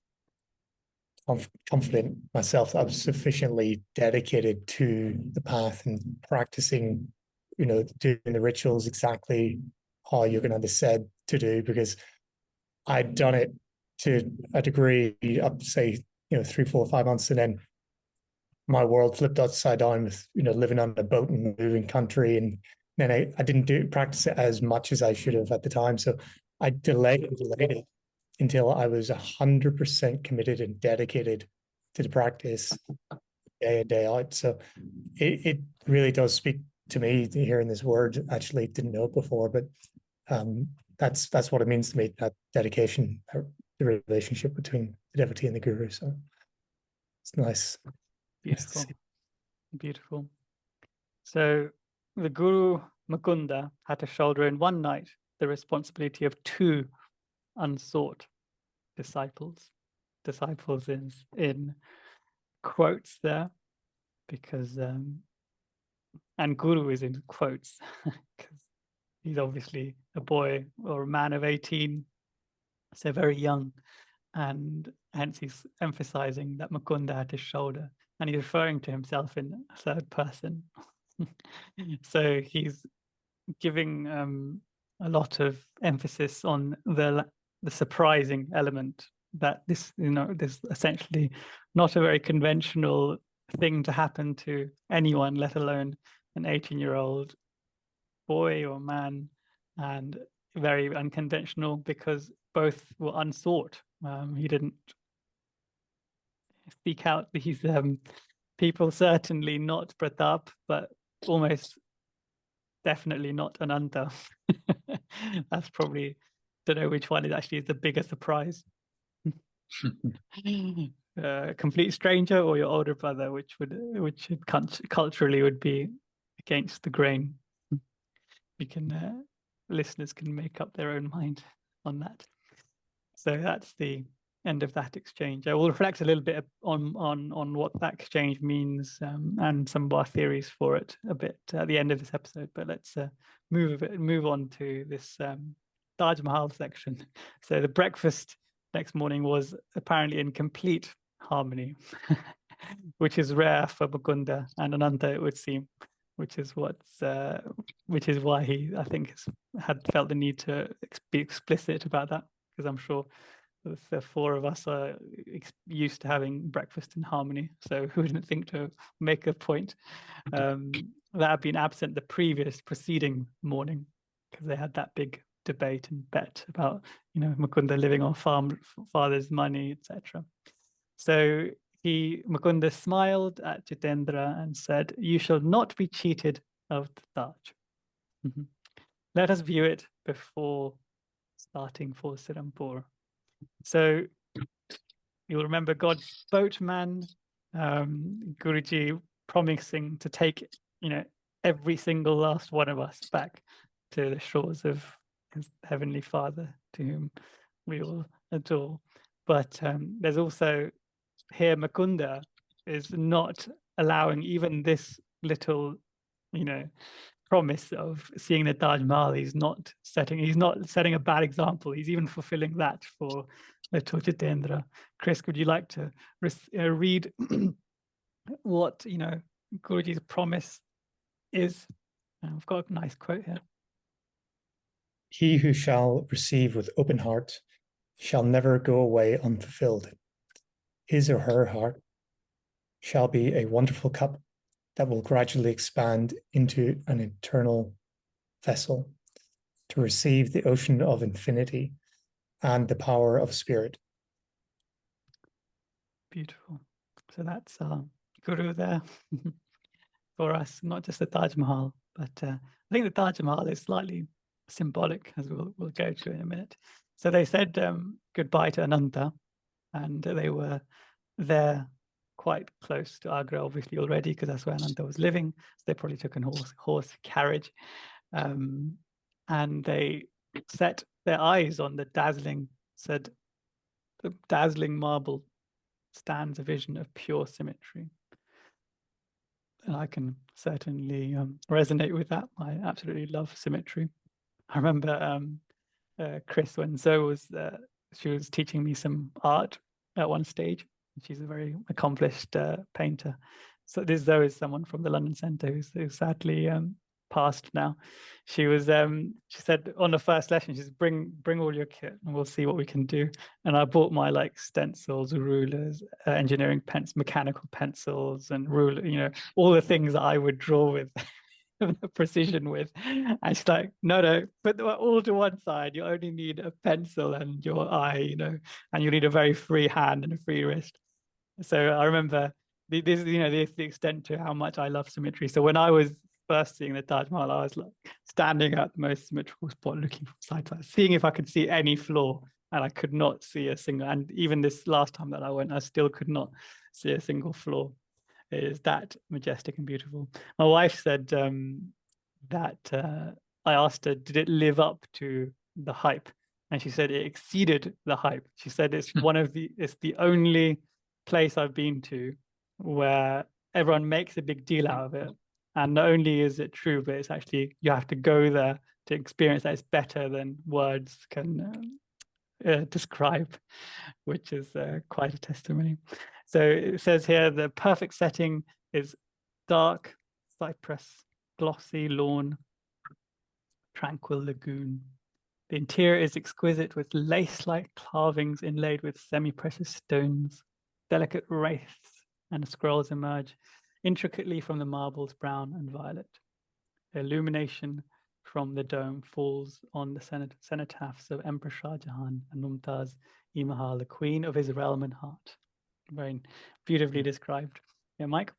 confident myself that I was sufficiently dedicated to the path and practicing, you know, doing the rituals exactly how Yogananda said to do, because I'd done it to a degree up to, say, you know, 3, 4, 5 months, and then my world flipped upside down with, you know, living on a boat and moving country, and then I didn't practice it as much as I should have at the time. So I delayed it. until I was 100% committed and dedicated to the practice day in, day out. So it really does speak to me hearing this word. Actually didn't know it before, but that's what it means to me, that dedication, the relationship between the devotee and the guru. So it's nice. Beautiful. Beautiful. So the Guru Mukunda had to shoulder in one night the responsibility of 2 unsought disciples. Disciples is in quotes there, because and Guru is in quotes because he's obviously a boy or a man of 18, so very young, and hence he's emphasizing that Mukunda had his shoulder, and he's referring to himself in third person. So he's giving a lot of emphasis on the surprising element that this, this essentially not a very conventional thing to happen to anyone, let alone an 18-year-old boy or man, and very unconventional because both were unsought. He didn't speak out these people, certainly not Pratap, but almost definitely not Ananta. That's probably, don't know which one is actually the bigger surprise. Complete stranger or your older brother, which culturally would be against the grain. You can listeners can make up their own mind on that. So that's the end of that exchange. I will reflect a little bit on what that exchange means and some of our theories for it a bit at the end of this episode. But let's move on to this Taj Mahal section. So the breakfast next morning was apparently in complete harmony, which is rare for Mukunda and Ananta, it would seem, which is why he, I think, had felt the need to be explicit about that, because I'm sure the 4 of us are used to having breakfast in harmony, so who wouldn't think to make a point that had been absent the preceding morning, because they had that big debate and bet about, Mukunda living on father's money, etc. So Mukunda smiled at Jitendra and said, "You shall not be cheated of the Taj. Let us view it before starting for Sirampur." So you'll remember God's boatman, Guruji promising to take, every single last one of us back to the shores of his Heavenly Father, to whom we all adore. But there's also here Mukunda is not allowing even this little, promise of seeing the Taj Mahal. He's not setting a bad example. He's even fulfilling that for little Jitendra. Chris, would you like to read what Guruji's promise is? I've got a nice quote here. He who shall receive with open heart shall never go away unfulfilled. His or her heart shall be a wonderful cup that will gradually expand into an eternal vessel to receive the ocean of infinity and the power of spirit. Beautiful. So that's Guru there for us, not just the Taj Mahal, but I think the Taj Mahal is slightly symbolic, as we'll go to in a minute. So they said goodbye to Ananta, and they were there quite close to Agra, obviously, already, because that's where Ananta was living. So they probably took a horse carriage, and they set their eyes on the dazzling marble stands a vision of pure symmetry. And I can certainly resonate with that. I absolutely love symmetry. I remember Chris, when Zoe was there, she was teaching me some art at one stage. She's a very accomplished painter. So this Zoe is someone from the London Centre who's sadly passed now. She was she said on the first lesson, she said, bring all your kit and we'll see what we can do. And I bought my stencils, rulers, engineering pens, mechanical pencils, and ruler, all the things that I would draw with. precision with. And she's like, no, put them all to one side. You only need a pencil and your eye, you know, and you need a very free hand and a free wrist. So I remember this, you know, this is the extent to how much I love symmetry. So when I was first seeing the Taj Mahal, I was like standing at the most symmetrical spot, looking from side to side, seeing if I could see any flaw, and I could not see a single. And even this last time that I went, I still could not see a single flaw. It is that majestic and beautiful. My wife said that I asked her, did it live up to the hype? And she said it exceeded the hype. She said it's it's the only place I've been to where everyone makes a big deal out of it. And not only is it true, but it's actually, you have to go there to experience that. It's better than words can describe, which is quite a testimony. So it says here, the perfect setting is dark cypress, glossy lawn, tranquil lagoon. The interior is exquisite with lace-like carvings inlaid with semi-precious stones. Delicate wraiths and scrolls emerge intricately from the marbles, brown and violet. The illumination from the dome falls on the cenotaphs of Emperor Shah Jahan and Mumtaz-e-Mahal, the queen of his realm and heart. Very beautifully described. Yeah, Mike?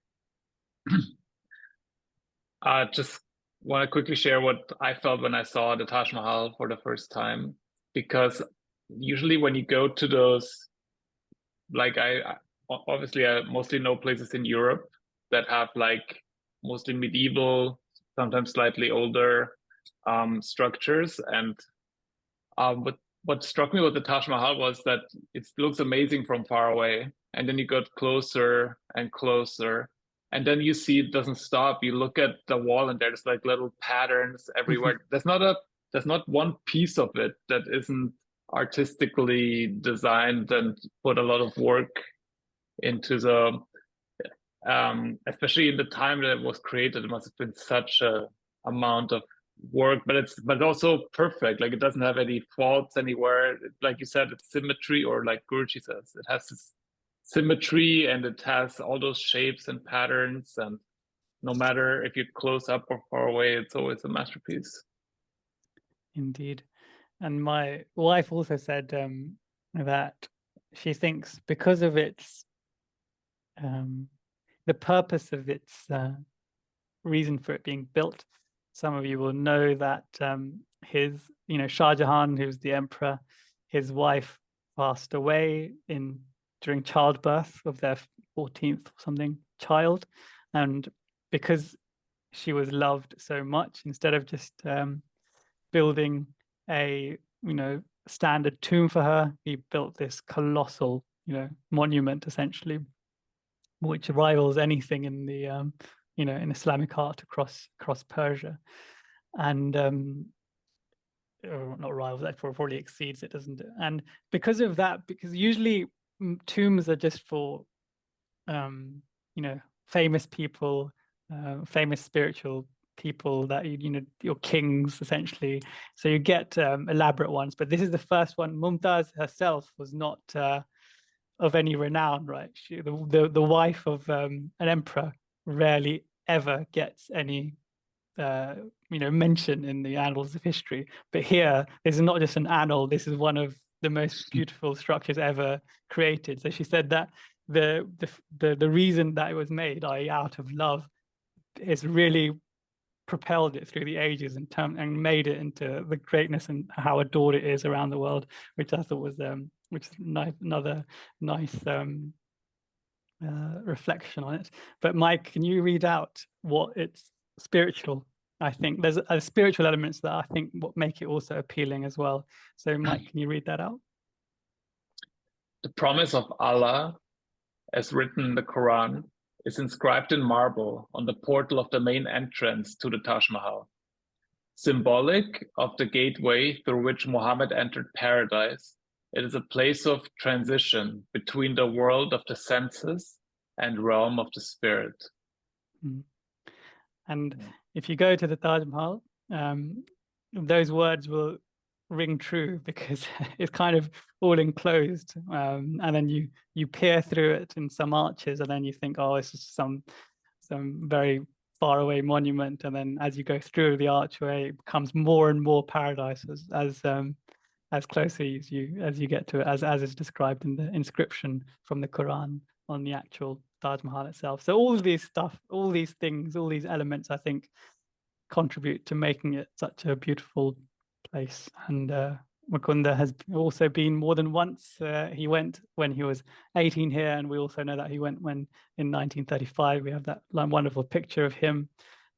Just want to quickly share what I felt when I saw the Taj Mahal for the first time, because usually when you go to those, like I mostly know places in Europe that have like mostly medieval, sometimes slightly older structures. And but what struck me with the Taj Mahal was that it looks amazing from far away. And then you got closer and closer. And then you see it doesn't stop. You look at the wall and there's like little patterns everywhere. There's not one piece of it that isn't artistically designed and put a lot of work into the especially in the time that it was created. It must have been such a amount of work, but also perfect. Like it doesn't have any faults anywhere. Like you said, it's symmetry, or like Guruji says, it has this symmetry and it has all those shapes and patterns, and no matter if you're close up or far away, it's always a masterpiece. Indeed. And my wife also said that she thinks because of its the purpose of its reason for it being built, some of you will know that Shah Jahan, who's the emperor, his wife passed away during childbirth of their 14th or something child, and because she was loved so much, instead of just building a standard tomb for her, he built this colossal monument, essentially, which rivals anything in the in Islamic art across Persia, and not rivals, that probably exceeds it, doesn't it? And because of that, because usually tombs are just for famous people, famous spiritual people that your kings, essentially, so you get elaborate ones, but this is the first one. Mumtaz herself was not of any renown, right? She, the wife of an emperor, rarely ever gets any mention in the annals of history. But here, this is not just an annal, this is one of the most beautiful structures ever created. So she said that the reason that it was made, i.e. out of love, is really propelled it through the ages and made it into the greatness and how adored it is around the world, which I thought was which is another nice reflection on it. But Mike, can you read out what it's spiritual? I think there's spiritual elements that I think what make it also appealing as well. So Mike, can you read that out? The promise of Allah, as written in the Quran, is inscribed in marble on the portal of the main entrance to the Taj Mahal. Symbolic of the gateway through which Muhammad entered paradise, it is a place of transition between the world of the senses and realm of the spirit. And if you go to the Taj Mahal, those words will ring true, because it's kind of all enclosed, and then you peer through it in some arches, and then you think, oh, it's just some very faraway monument, and then as you go through the archway, it becomes more and more paradise as closely as you get to it, as is described in the inscription from the Quran on the actual Taj Mahal itself. So all these things, all these elements, I think, contribute to making it such a beautiful place. And Mukunda has also been more than once. He went when he was 18 here, and we also know that he went when in 1935. We have that wonderful picture of him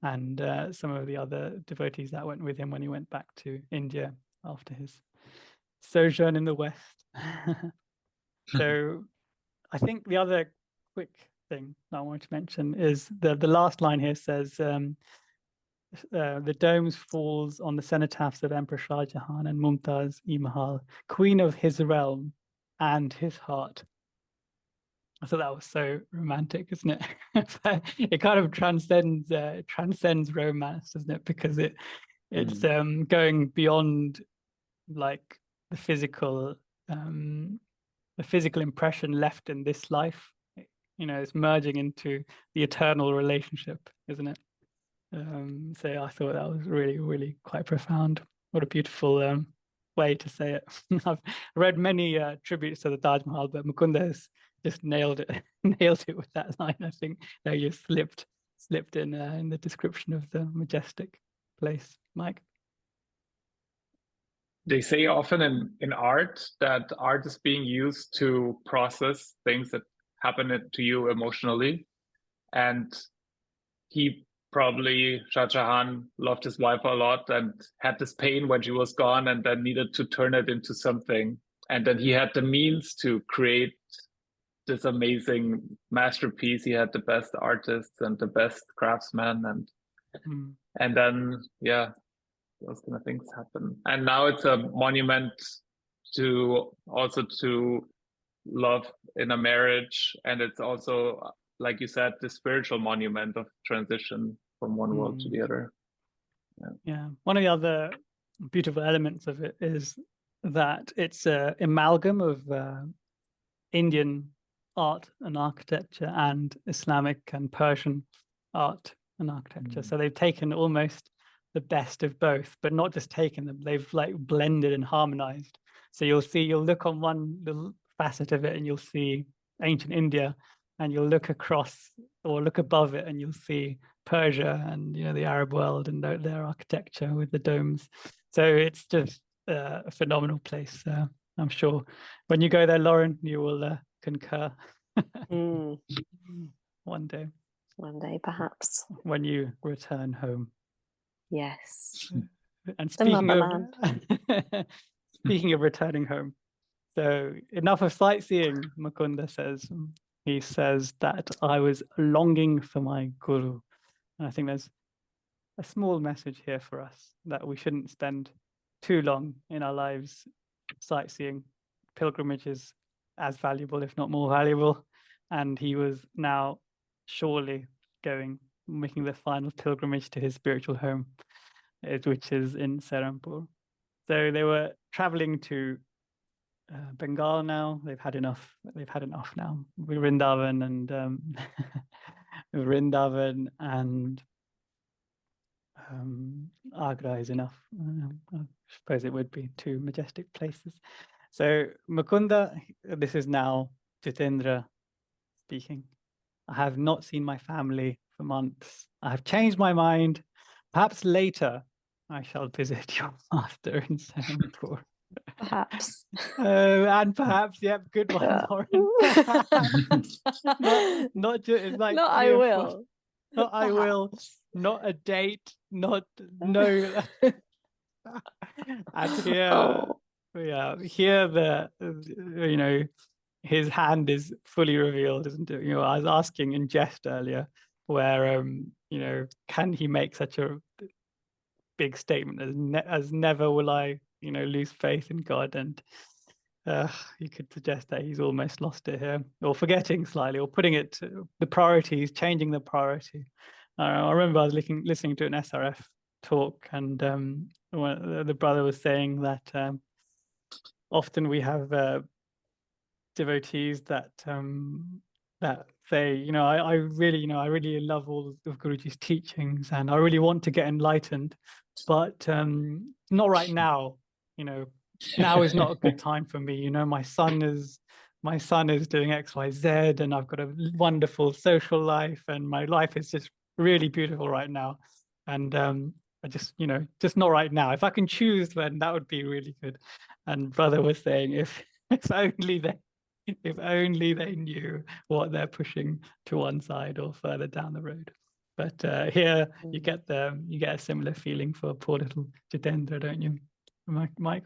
and some of the other devotees that went with him when he went back to India after his sojourn in the West. So I think the other quick thing I want to mention is the last line here says, the domes falls on the cenotaphs of Emperor Shah Jahan and Mumtaz-e Mahal, queen of his realm and his heart. I thought that was so romantic, isn't it? It kind of transcends romance, doesn't it? Because it's going beyond like the physical impression left in this life. You know, it's merging into the eternal relationship, isn't it? So I thought that was really, really quite profound. What a beautiful way to say it. I've read many tributes to the Taj Mahal, but Mukunda has just nailed it with that line. I think that you slipped in the description of the majestic place. Mike? They say often in art that art is being used to process things that happen to you emotionally. And Shah Jahan loved his wife a lot and had this pain when she was gone, and then needed to turn it into something. And then he had the means to create this amazing masterpiece. He had the best artists and the best craftsmen, and then those kind of things happen. And now it's a monument to love in a marriage, and it's also, like you said, the spiritual monument of transition from one world to the other. Yeah. One of the other beautiful elements of it is that it's an amalgam of Indian art and architecture and Islamic and Persian art and architecture. So they've taken almost the best of both, but not just taken them, they've like blended and harmonized. So you'll look on one little facet of it and you'll see ancient India, and you'll look across or look above it and you'll see Persia and the Arab world and their architecture with the domes. So it's just a phenomenal place. I'm sure when you go there, Lauren, you will concur. One day perhaps, when you return home. Yes. And speaking of returning home, so enough of sightseeing, Mukunda says. He says that I was longing for my guru. And I think there's a small message here for us, that we shouldn't spend too long in our lives sightseeing. Pilgrimage is as valuable, if not more valuable. And he was now surely making the final pilgrimage to his spiritual home, which is in Serampore. So they were traveling to Bengal now. They've had enough now. Vrindavan and Agra is enough. I suppose it would be two majestic places. So Mukunda, this is now Jitendra speaking. I have not seen my family for months. I have changed my mind. Perhaps later I shall visit your master in Serampore. Perhaps. And perhaps, yep, good one, Lauren. not just, it's like not I will. Not I will. Not a date. Not no. And here the his hand is fully revealed, isn't it? I was asking in jest earlier where can he make such a big statement as never will I lose faith in God, and you could suggest that he's almost lost it here, or forgetting slightly, or putting it to the priorities, changing the priority. I remember I was listening to an SRF talk, and the brother was saying that often we have devotees that say, I really, I really love all of Guruji's teachings, and I really want to get enlightened, but not right now. Now is not a good time for me. My son is doing XYZ, and I've got a wonderful social life, and my life is just really beautiful right now. And I just, just not right now. If I can choose, then that would be really good. And brother was saying, if only they knew what they're pushing to one side or further down the road. But here you get a similar feeling for poor little Jitendra, don't you, Mike?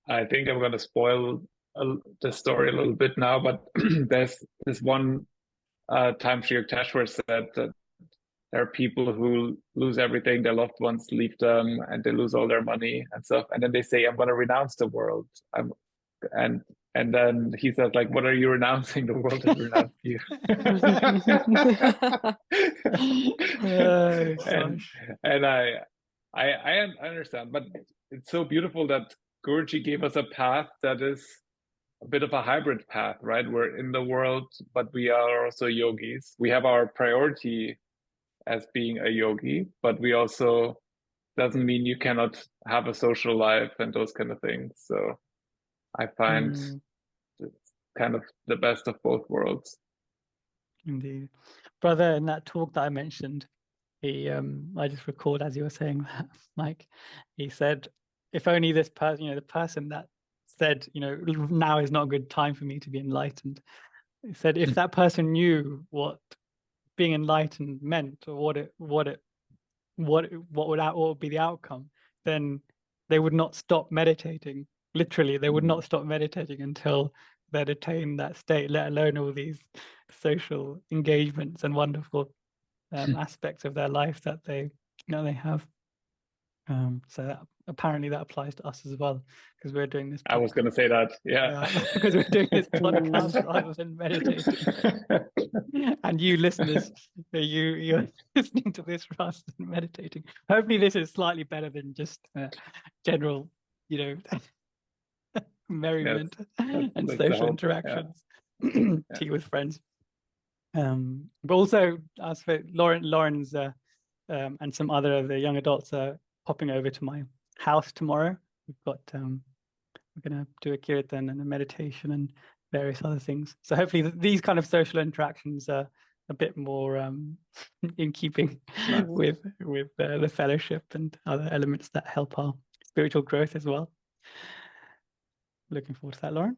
I think I'm going to spoil the story a little bit now, but there's this one time Sri Yukteswar said that there are people who lose everything, their loved ones leave them, and they lose all their money and stuff, and then they say, "I'm going to renounce the world." And then he says, like, "What are you renouncing? The world has renounced you." And I understand, but it's so beautiful that Guruji gave us a path that is a bit of a hybrid path, right? We're in the world, but we are also yogis. We have our priority as being a yogi, but we also, doesn't mean you cannot have a social life and those kind of things. So I find it's kind of the best of both worlds. Indeed. Brother, in that talk that I mentioned, he I just recalled as you were saying that, Mike, he said, if only this person, the person that said, now is not a good time for me to be enlightened. He said, if that person knew what being enlightened meant, or what would be the outcome, then they would not stop meditating. Literally, they would not stop meditating until they'd attained that state, let alone all these social engagements and wonderful aspects of their life that they have. So that, apparently that applies to us as well, because we're doing this podcast. I was going to say that, yeah. Because we're doing this podcast rather than meditating. And you listeners, you're listening to this rather than meditating. Hopefully this is slightly better than just general, merriment and social interactions. Tea with friends. But also, as for Lauren's and some other of the young adults are popping over to my house tomorrow. We've got we're going to do a kirtan and a meditation and various other things. So hopefully these kind of social interactions are a bit more in keeping with the fellowship and other elements that help our spiritual growth as well. Looking forward to that, Lauren.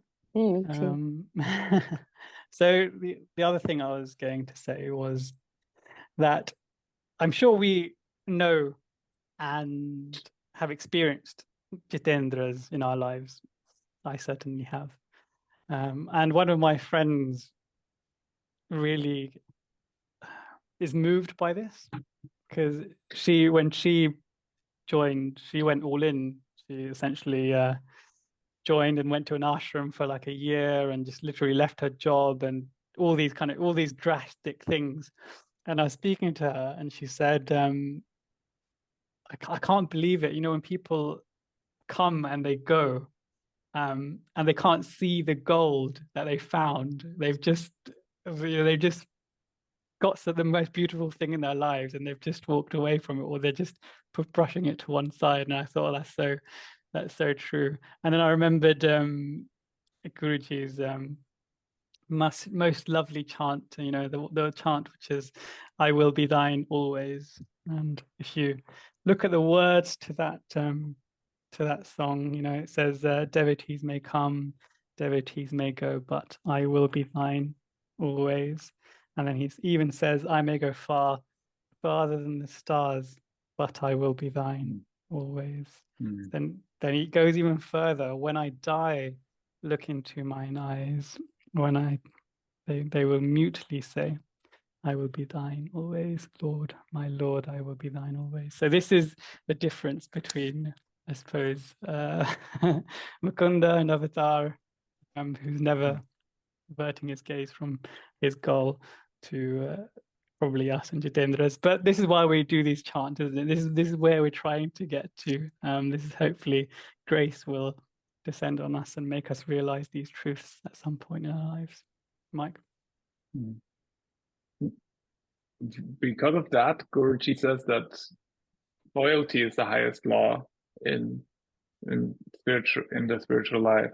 So the other thing I was going to say was that I'm sure we know and have experienced Jitendras in our lives. I certainly have. And one of my friends really is moved by this, because when she joined, she went all in. She essentially joined and went to an ashram for like a year and just literally left her job and all these drastic things. And I was speaking to her and she said, I can't believe it. When people come and they go, and they can't see the gold that they found. They've just got the most beautiful thing in their lives, and they've just walked away from it, or they're just brushing it to one side. And I thought, that's so true. And then I remembered Guruji's most lovely chant, the chant which is, "I will be thine always." And if you look at the words to that song, it says, devotees may come, devotees may go, but I will be thine always. And then he even says, I may go far, farther than the stars, but I will be thine always. Then he goes even further. When I die, look into mine eyes. They will mutely say, I will be thine always, Lord, my Lord, I will be thine always. So this is the difference between, I suppose, Mukunda and Avatar, who's never averting his gaze from his goal, to probably us and Jitendras. But this is why we do these chants, isn't it? This is where we're trying to get to. This is hopefully grace will descend on us and make us realize these truths at some point in our lives. Mike? Because of that, Guruji says that loyalty is the highest law in the spiritual life.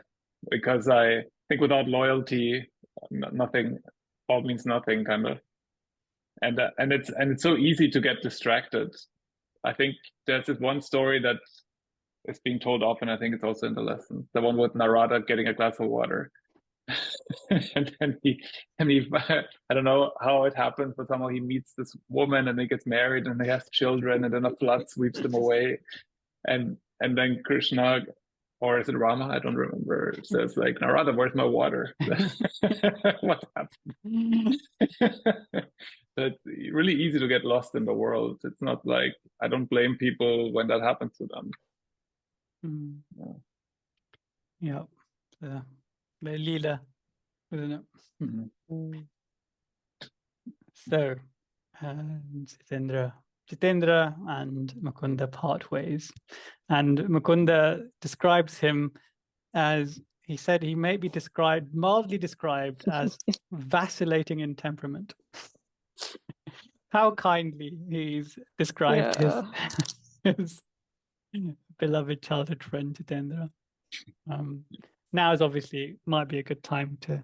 Because I think without loyalty, nothing, all means nothing, kind of. And it's so easy to get distracted. I think there's this one story that is being told often. I think it's also in the lesson, the one with Narada getting a glass of water. and then he I don't know how it happens, but somehow he meets this woman and he gets married and he has children, and then a flood sweeps them away, and then Krishna, or is it Rama, I don't remember, says like, Narada, where's my water? What happened? So it's really easy to get lost in the world. It's not like, I don't blame people when that happens to them. Yeah, the Leela, isn't it? So, Jitendra and Mukunda part ways, and Mukunda describes him as, he said he may be mildly described as vacillating in temperament. How kindly he's described his beloved childhood friend Jitendra. Now is obviously might be a good time to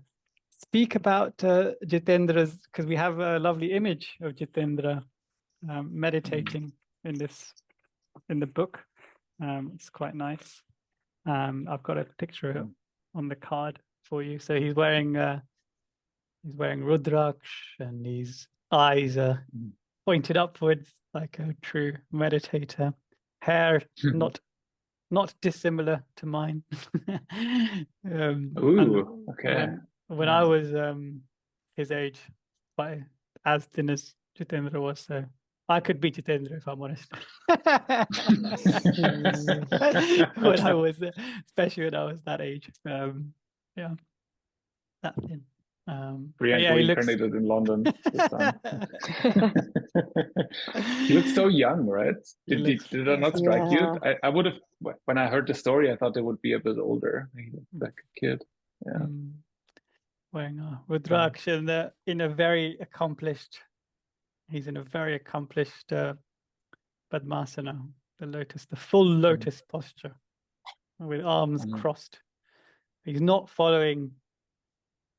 speak about Jitendra's, because we have a lovely image of Jitendra meditating in the book. It's quite nice. I've got a picture of it on the card for you. So he's wearing Rudraksh, and his eyes are pointed upwards like a true meditator. Hair not dissimilar to mine. Ooh, okay. When I was his age, quite as thin as Jitendra was, so I could be Jitendra if I'm honest. When I was, especially when I was that age, yeah, that thin. Priyanka reincarnated in London this time. He looks so young, right? Did that not strike you? I would have, when I heard the story, I thought it would be a bit older. He looked like a kid. Yeah. Wearing a Rudraksh in a very accomplished, he's in a very accomplished Padmasana, the full lotus posture, with arms crossed. He's not following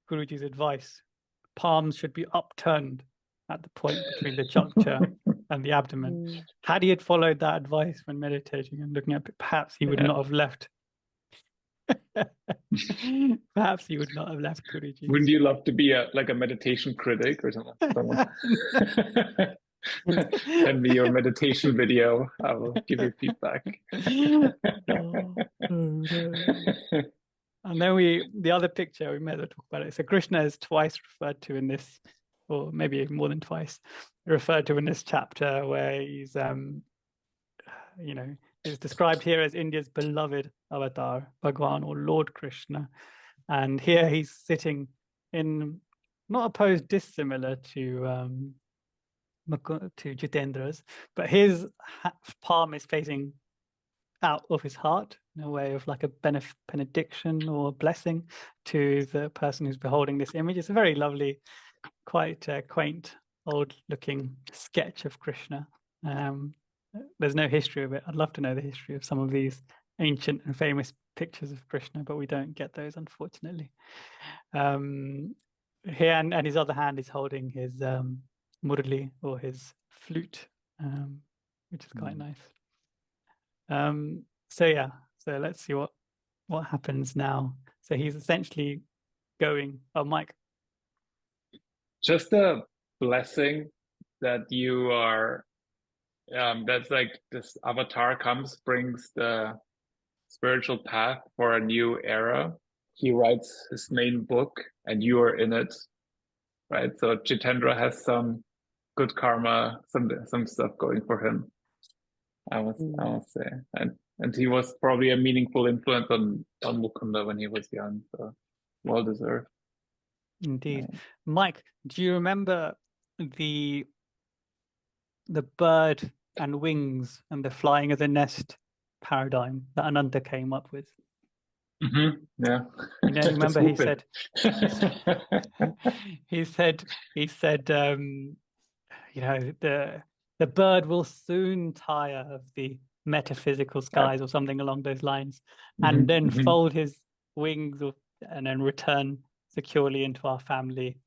Guruji's advice. Palms should be upturned at the point between the juncture and the abdomen. Had he had followed that advice when meditating and looking at it, perhaps he would not have left. Perhaps he would not have left Guruji. Wouldn't you love to be a meditation critic or something? Send me your meditation video. I will give you feedback. And then the other picture, we may as well talk about it. So Krishna is twice referred to in this, or maybe more than twice, referred to in this chapter, where he's, is described here as India's beloved avatar, Bhagwan or Lord Krishna. And here he's sitting in, not a pose dissimilar to Jitendra's, but his palm is facing out of his heart in a way of like a benediction or a blessing to the person who's beholding this image. It's a very lovely, quite quaint, old-looking sketch of Krishna. There's no history of it. I'd love to know the history of some of these ancient and famous pictures of Krishna, but we don't get those, unfortunately. Here, and his other hand is holding his murli, or his flute, which is quite nice. So let's see what happens now. So he's essentially going, Mike. Just a blessing that you are, that's like this avatar brings the spiritual path for a new era. He writes his main book and you are in it, right? So Jitendra has some good karma, some stuff going for him, I must say. And he was probably a meaningful influence on Mukunda when he was young, so well deserved. Indeed. Mike, do you remember the bird and wings and the flying of the nest paradigm that Ananta came up with? Yeah. You know, Just remember he swoop said, it. he said, you know, the bird will soon tire of the metaphysical skies or something along those lines, and then fold his wings and then return securely into our family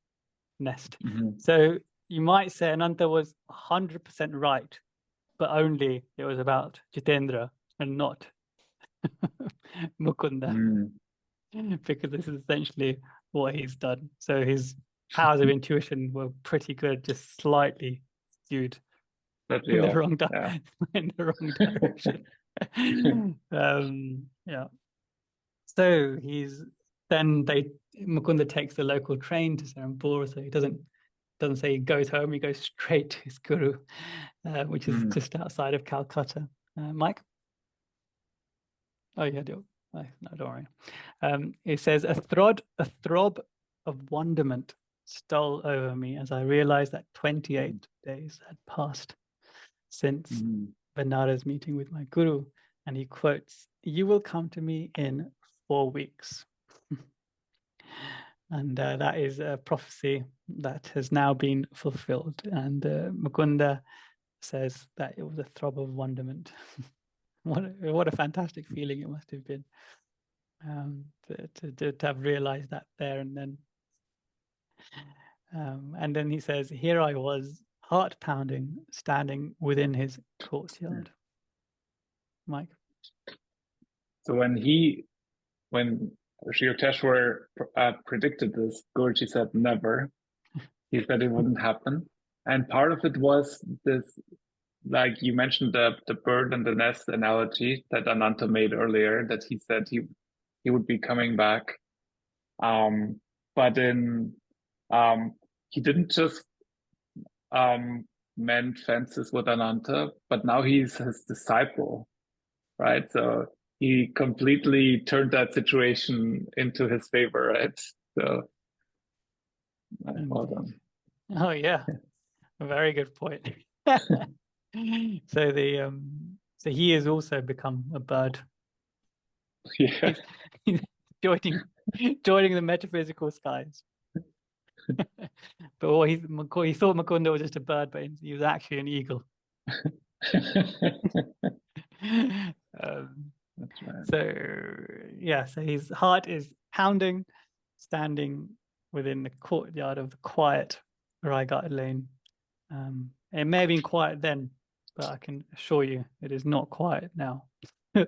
nest. So you might say Ananta was 100% right, but only it was about Jitendra and not Mukunda, because this is essentially what he's done. So his powers of intuition were pretty good, just slightly skewed in the wrong in the wrong direction. Yeah. So Mukunda takes the local train to Serampore, so he doesn't say he goes home, he goes straight to his guru, which is just outside of Calcutta. Mike? Oh yeah, no, don't worry. It says a throb of wonderment stole over me as I realized that 28 days had passed since Bernarda's meeting with my guru, and he quotes, "You will come to me in 4 weeks." And that is a prophecy that has now been fulfilled. And Mukunda says that it was a throb of wonderment. What a fantastic feeling it must have been to have realized that there and then. And then he says, here I was, heart pounding, standing within his courtyard. Mike? So when Sri Yukteswar predicted this, Guruji said never. He said it wouldn't happen. And part of it was this, like you mentioned, the bird and the nest analogy that Ananta made earlier, that he said he would be coming back. But he didn't just mend fences with Ananta, but now he's his disciple, right? So he completely turned that situation into his favor, right? So well done. Oh yeah, a very good point. So so he has also become a bird. Yeah. He's joining the metaphysical skies. But he thought Mukunda was just a bird, but he was actually an eagle. That's right. So yeah, so his heart is pounding, standing within the courtyard of the quiet Raighat Lane. It may have been quiet then, but I can assure you it is not quiet now. the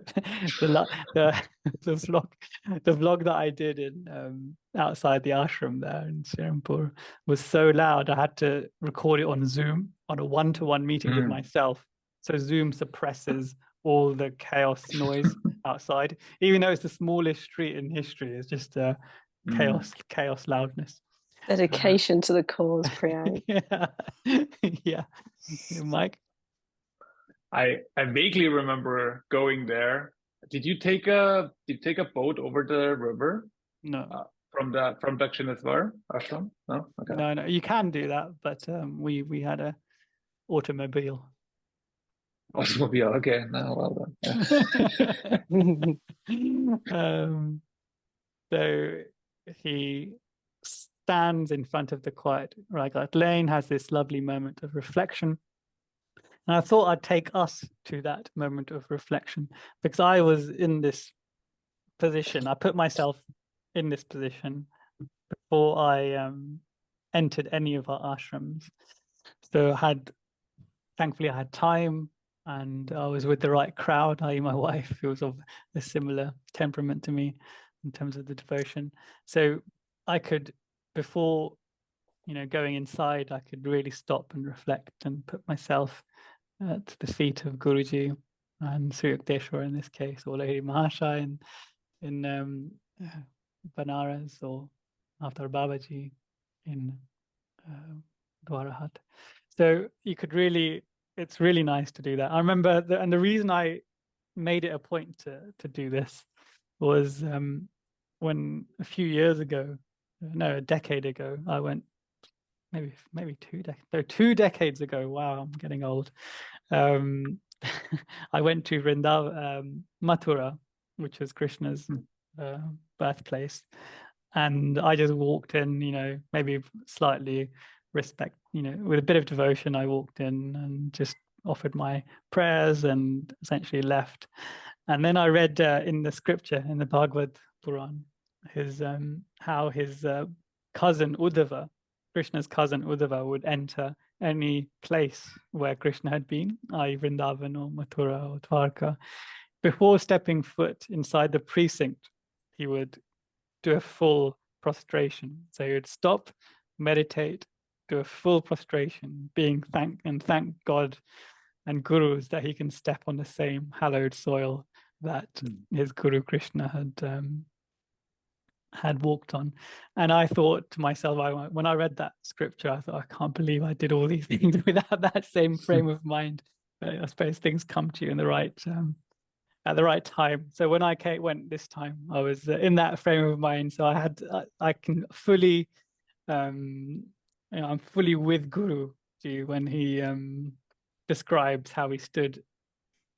vlog that I did in outside the ashram there in Serampore was so loud I had to record it on Zoom on a one-to-one meeting with myself. So Zoom suppresses all the chaos noise outside, even though it's the smallest street in history. It's just chaos loudness. Dedication to the cause, Priyank. Yeah. Mike? I vaguely remember going there. Did you take a boat over the river? No. From Dakshineswar ashram? No? Okay. No, you can do that, but we had a automobile. Automobile, okay. No, well done. So he stands in front of the quiet Raighat Lane, has this lovely moment of reflection. And I thought I'd take us to that moment of reflection because I was in this position. I put myself in this position before I entered any of our ashrams. So thankfully I had time and I was with the right crowd, i.e. my wife, who was of a similar temperament to me in terms of the devotion. So I could, before going inside, I could really stop and reflect and put myself at the feet of Guruji and Sri Yukteswar in this case, or Lahiri Mahashaya in Banaras, or after Babaji in Dwarahat. So you could really, it's really nice to do that. I remember, and the reason I made it a point to do this was when a few years ago, no, a decade ago, I went, maybe 2 decades ago. Wow, I'm getting old. I went to Vrindavan, Mathura, which was Krishna's birthplace. And I just walked in, maybe slightly with a bit of devotion. I walked in and just offered my prayers and essentially left. And then I read in the scripture, in the Bhagavad Puran, how his cousin Uddhava, Krishna's cousin Uddhava, would enter any place where Krishna had been, i.e. Vrindavan or Mathura or Dwarka. Before stepping foot inside the precinct, he would do a full prostration. So he would stop, meditate, do a full prostration, thank God and gurus that he can step on the same hallowed soil that his guru Krishna had walked on. And I thought to myself, when I read that scripture, I thought, I can't believe I did all these things without that same frame of mind. But I suppose things come to you in the right at the right time. So when I went this time, I was in that frame of mind. So I can fully, I'm fully with Guru Ji when he describes how he stood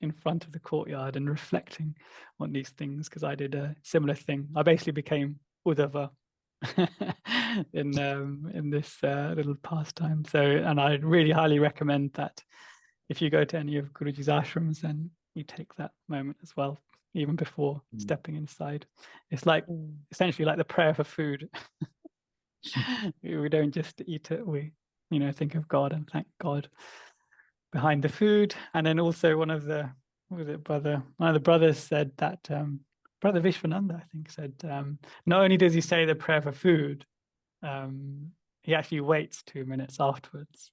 in front of the courtyard and reflecting on these things, because I did a similar thing. I basically became Uddhava in this little pastime. So, and I really highly recommend that if you go to any of Guruji's ashrams, then you take that moment as well, even before stepping inside. It's like essentially like the prayer for food. We don't just eat it, we think of God and thank God behind the food. And then also one of the brothers said that Brother Vishwananda, I think, said not only does he say the prayer for food, he actually waits 2 minutes afterwards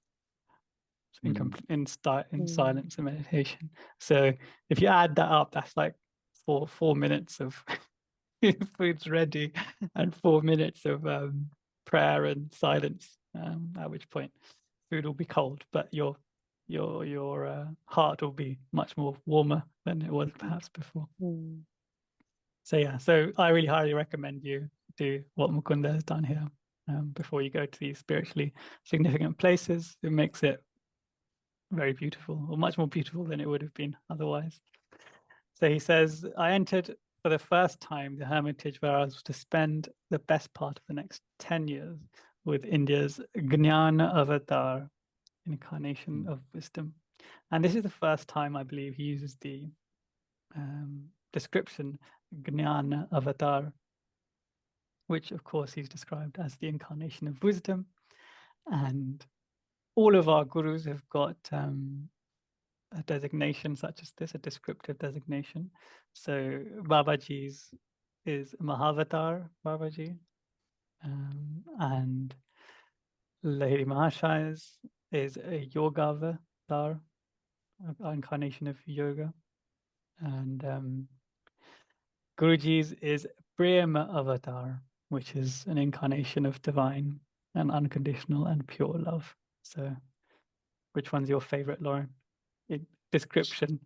in silence and meditation. So if you add that up, that's like 4 minutes of food's ready and 4 minutes of prayer and silence, at which point food will be cold, but your heart will be much more warmer than it was perhaps before. So yeah, so I really highly recommend you do what Mukunda has done here before you go to these spiritually significant places. It makes it very beautiful, or much more beautiful than it would have been otherwise. So he says, I entered for the first time the hermitage where I was to spend the best part of the next 10 years with India's Jnana Avatar, incarnation of wisdom. And this is the first time, I believe, he uses the description Jnana Avatar, which of course he's described as the incarnation of wisdom. And all of our gurus have got a designation such as this, a descriptive designation. So Babaji's is Mahavatar Babaji, and Lahiri Mahashaya's is a Yogavatar, incarnation of yoga, and Guruji's is Prema Avatar, which is an incarnation of divine and unconditional and pure love. So which one's your favorite, Lauren? Description.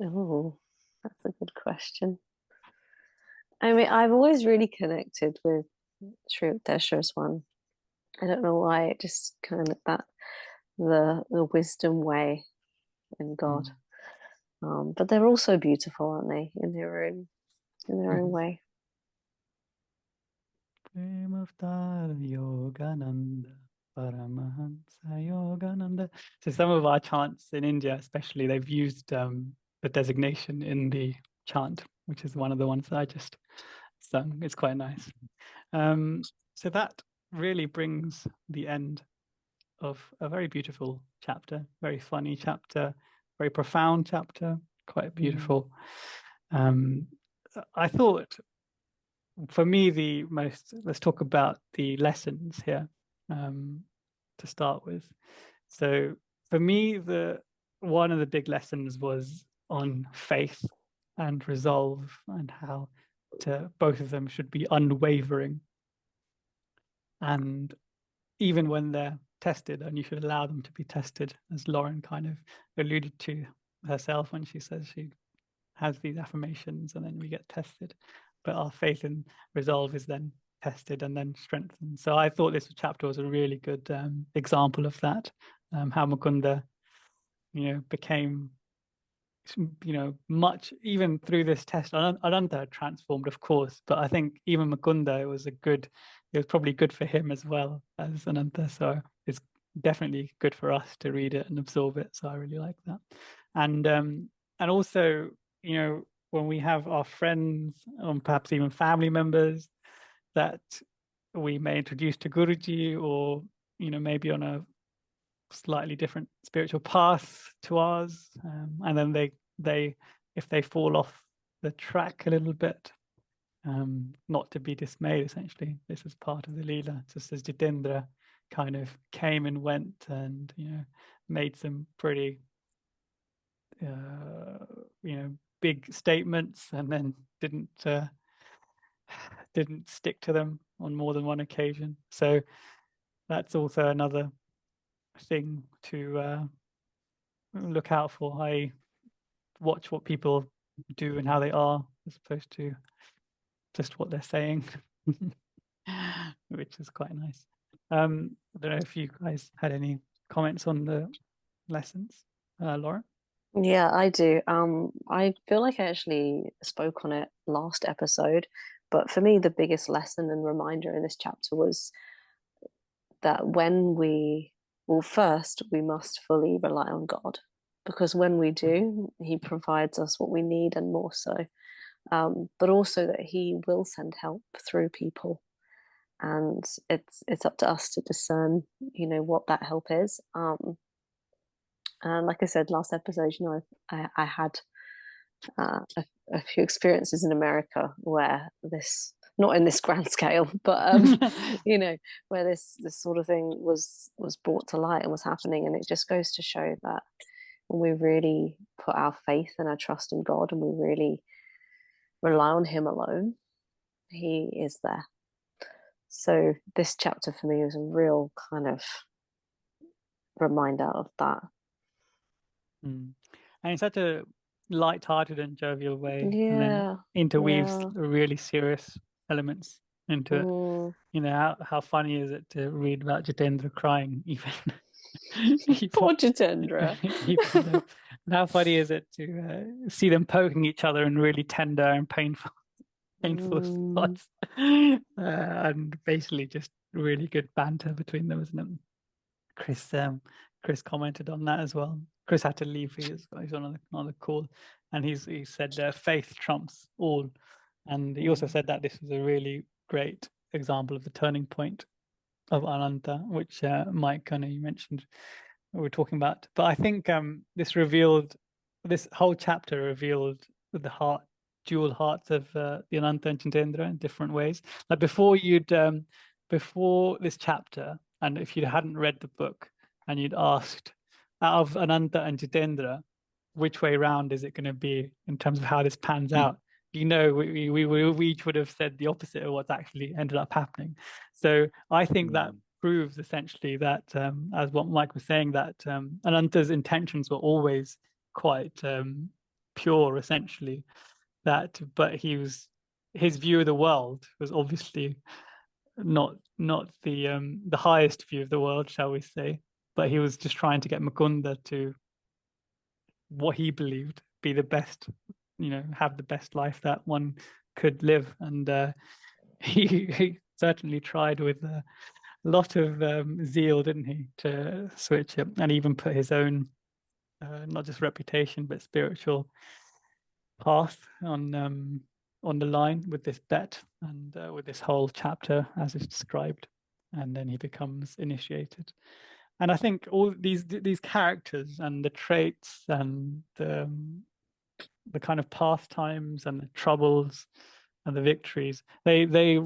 Oh, that's a good question. I mean, I've always really connected with Sri Yukteswar's one. I don't know why, it just kind of that the wisdom way in God. But they're also beautiful, aren't they, in their own way. Prema-avatar Yogananda, Paramahansa Yogananda. So some of our chants in India, especially, they've used the designation in the chant, which is one of the ones that I just sung. It's quite nice. So that really brings the end of a very beautiful chapter, very funny chapter, very profound chapter, quite beautiful. I thought, for me, let's talk about the lessons here to start with. So for me, one of the big lessons was on faith and resolve, and how both of them should be unwavering. And even when they're tested, and you should allow them to be tested, as Lauren kind of alluded to herself when she says she has these affirmations and then we get tested. But our faith and resolve is then tested and then strengthened. So I thought this chapter was a really good example of that, how Mukunda, became much, even through this test, Ananta had transformed, of course, but I think even Mukunda, it was probably good for him as well as Ananta. So it's definitely good for us to read it and absorb it. So I really like that. And also, when we have our friends and perhaps even family members that we may introduce to Guruji, or maybe on a slightly different spiritual path to ours, and then they if they fall off the track a little bit, not to be dismayed. Essentially, this is part of the Leela, just as Jitendra kind of came and went and made some pretty big statements and then didn't stick to them on more than one occasion. So that's also another thing to look out for. I watch what people do and how they are, as opposed to just what they're saying, which is quite nice. I don't know if you guys had any comments on the lessons, Laura. Yeah, I do. I feel like I actually spoke on it last episode, but for me, the biggest lesson and reminder in this chapter was that first, we must fully rely on God, because when we do, He provides us what we need and more so. But also that He will send help through people, and it's up to us to discern, what that help is. And like I said last episode, I had a few experiences in America where this, not in this grand scale, but where this sort of thing was brought to light and was happening. And it just goes to show that when we really put our faith and our trust in God, and we really rely on Him alone, He is there. So this chapter for me was a real kind of reminder of that. And in such a light-hearted and jovial way, and then Yeah. interweaves really serious elements into it. How funny is it to read about Jitendra crying, even? Poor Jitendra. And how funny is it to see them poking each other in really tender and painful spots, and basically just really good banter between them, isn't it? Chris commented on that as well. Chris had to leave. He's on the call, and he said faith trumps all, and he also said that this was a really great example of the turning point of Ananta, which Mike, I know you mentioned we were talking about. But I think this whole chapter revealed the dual hearts of the Ananta and Jitendra in different ways. Like before this chapter, and if you hadn't read the book and you'd asked, out of Ananta and Jitendra, which way round is it going to be in terms of how this pans out? We each would have said the opposite of what's actually ended up happening. So I think that proves essentially that, as what Mike was saying, that Ananta's intentions were always quite pure, essentially. But his view of the world was obviously not the highest view of the world, shall we say. But he was just trying to get Mukunda to what he believed be the best, have the best life that one could live. And he certainly tried with a lot of zeal, didn't he, to switch it, and even put his own not just reputation but spiritual path on the line with this bet and with this whole chapter as it's described, and then he becomes initiated. And I think all these characters and the traits and the kind of pastimes and the troubles and the victories, they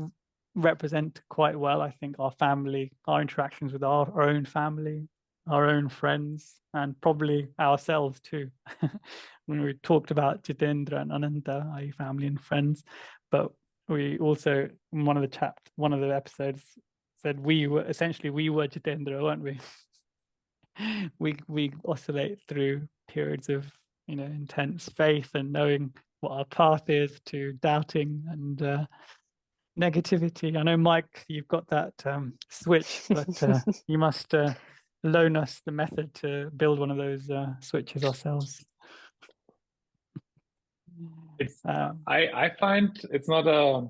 represent quite well, I think, our family, our interactions with our own family, our own friends, and probably ourselves too. When we talked about Jitendra and Ananta, i.e. family and friends, but we also, in one of the episodes, said we were Jitendra, weren't we? we oscillate through periods of intense faith and knowing what our path is, to doubting and negativity. I know, Mike, you've got that switch, but you must loan us the method to build one of those switches ourselves. It's Um, I find it's not a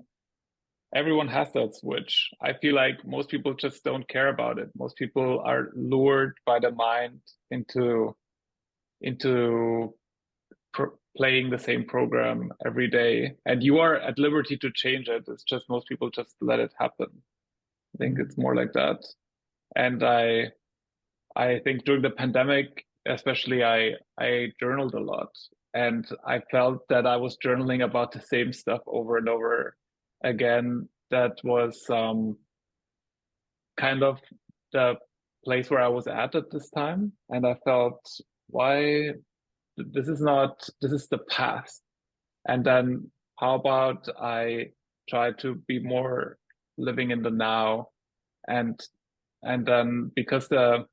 everyone has that switch. I feel like most people just don't care about it. Most people are lured by the mind into playing the same program every day, and you are at liberty to change it. It's just most people just let it happen. I think it's more like that. And I think during the pandemic, especially, I journaled a lot, and I felt that I was journaling about the same stuff over and over again. That was kind of the place where I was at this time, and I felt, why this is not, this is the past. And then how about I try to be more living in the now, and then because the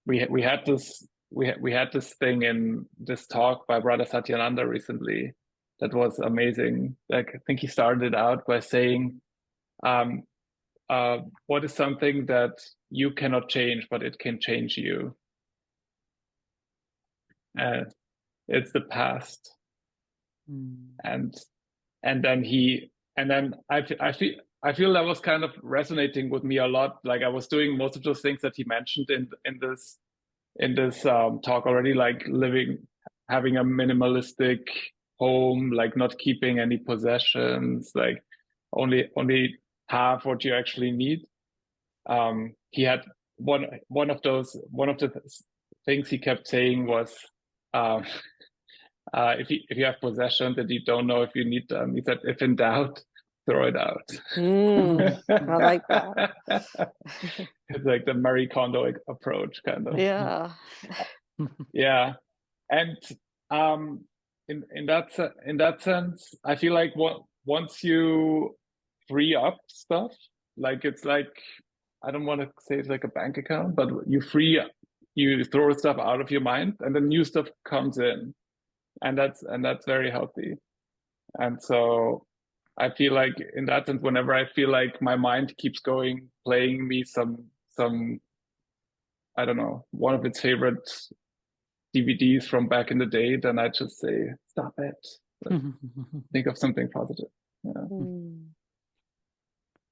we had this thing in this talk by Brother Satyananda recently that was amazing. Like, I think he started it out by saying, what is something that you cannot change, but it can change you? It's the past. And then I feel that was kind of resonating with me a lot. Like, I was doing most of those things that he mentioned in this talk already, like having a minimalistic home, like not keeping any possessions, like only have what you actually need. He had one of the things he kept saying was, if you have possessions that you don't know if you need them, he said, if in doubt, throw it out. I like that. It's like the Marie Kondo approach, kind of. Yeah. Yeah. And in that sense, I feel like once you free up stuff, like, it's like, I don't want to say it's like a bank account, but you throw stuff out of your mind, and then new stuff comes in, and that's very healthy. And so I feel like in that sense, whenever I feel like my mind keeps playing me some I don't know, one of its favorite DVDs from back in the day, then I just say, stop it. Think of something positive. Yeah.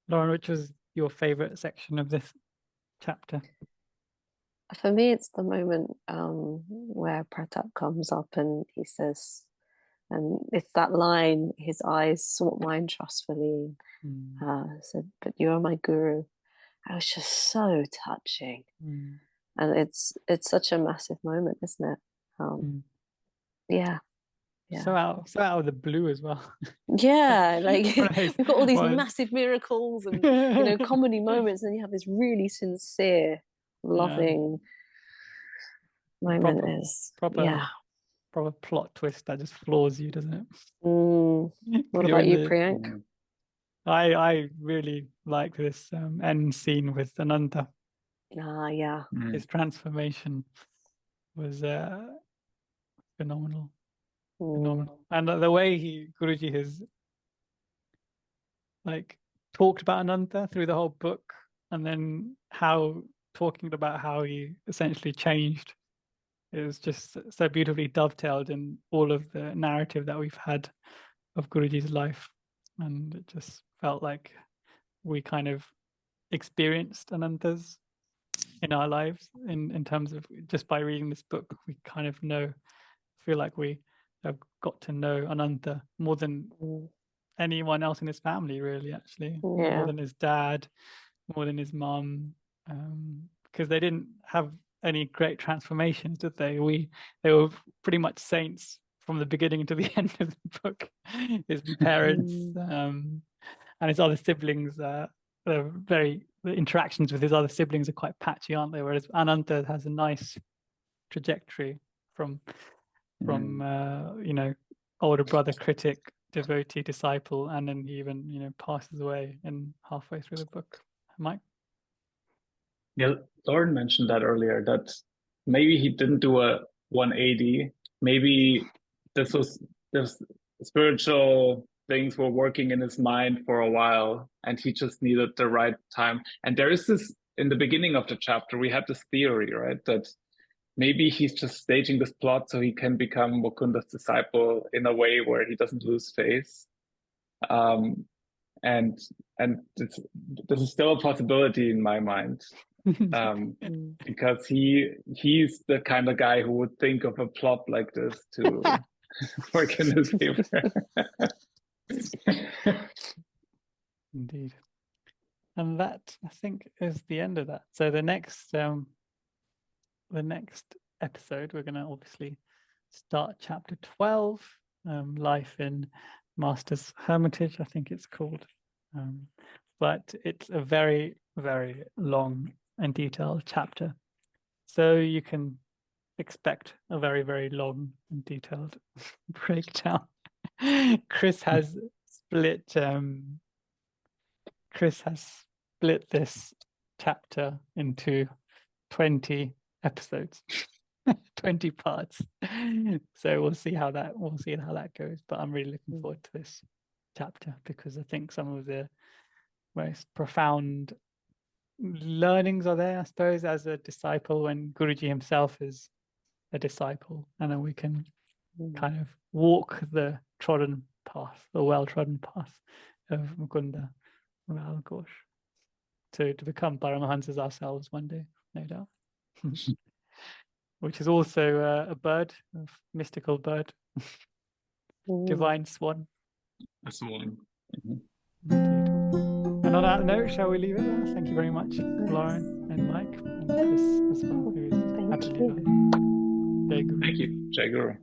Lauren, which was your favorite section of this chapter? For me, it's the moment where Pratap comes up and he says, and it's that line, his eyes sought mine trustfully, said, but you are my guru. I was just so touching. And it's such a massive moment, isn't it? Yeah. So out of the blue as well. Yeah, like we've got all these Well, massive miracles and comedy moments, and then you have this really sincere, loving moment. Proper plot twist that just floors you, doesn't it? What about you, Priyank? I really like this end scene with Ananta. Yeah. His transformation was phenomenal. And the way Guruji has like talked about Ananta through the whole book, and then talking about how he essentially changed, it was just so beautifully dovetailed in all of the narrative that we've had of Guruji's life. And it just felt like we kind of experienced Ananta's in our lives in terms of, just by reading this book, we kind of feel like we have got to know Ananta more than anyone else in his family, really, actually. More than his dad, more than his mum, because they didn't have any great transformations, did they? They were pretty much saints from the beginning to the end of the book. His parents and his other siblings, the interactions with his other siblings are quite patchy, aren't they? Whereas Ananta has a nice trajectory from older brother, critic, devotee, disciple, and then he even passes away in halfway through the book. Mike? Yeah, Lauren mentioned that earlier, that maybe he didn't do a 180. Maybe this spiritual things were working in his mind for a while, and he just needed the right time. And there is this, in the beginning of the chapter, we had this theory, right, that maybe he's just staging this plot so he can become Mukunda's disciple in a way where he doesn't lose face. And this is still a possibility in my mind, because he's the kind of guy who would think of a plot like this to work in his favor. Indeed. And that, I think, is the end of that. So the next episode, we're going to obviously start chapter 12, Life in Master's Hermitage, I think it's called. But it's a very, very long and detailed chapter. So you can expect a very, very long and detailed breakdown. Chris has split this chapter into 20 episodes, 20 parts. So we'll see how that goes. But I'm really looking forward to this chapter because I think some of the most profound learnings are there, I suppose, as a disciple, when Guruji himself is a disciple, and then we can kind of walk the trodden path, the well-trodden path of Mukunda Ral Ghosh to become Paramahansas ourselves one day, no doubt. Which is also a bird, a mystical bird, divine swan. A swan. Indeed. And on that note, shall we leave it there? Thank you very much, Lauren and Mike and Chris as well. Thank you. Jai Guru. Thank you, Jai Guru.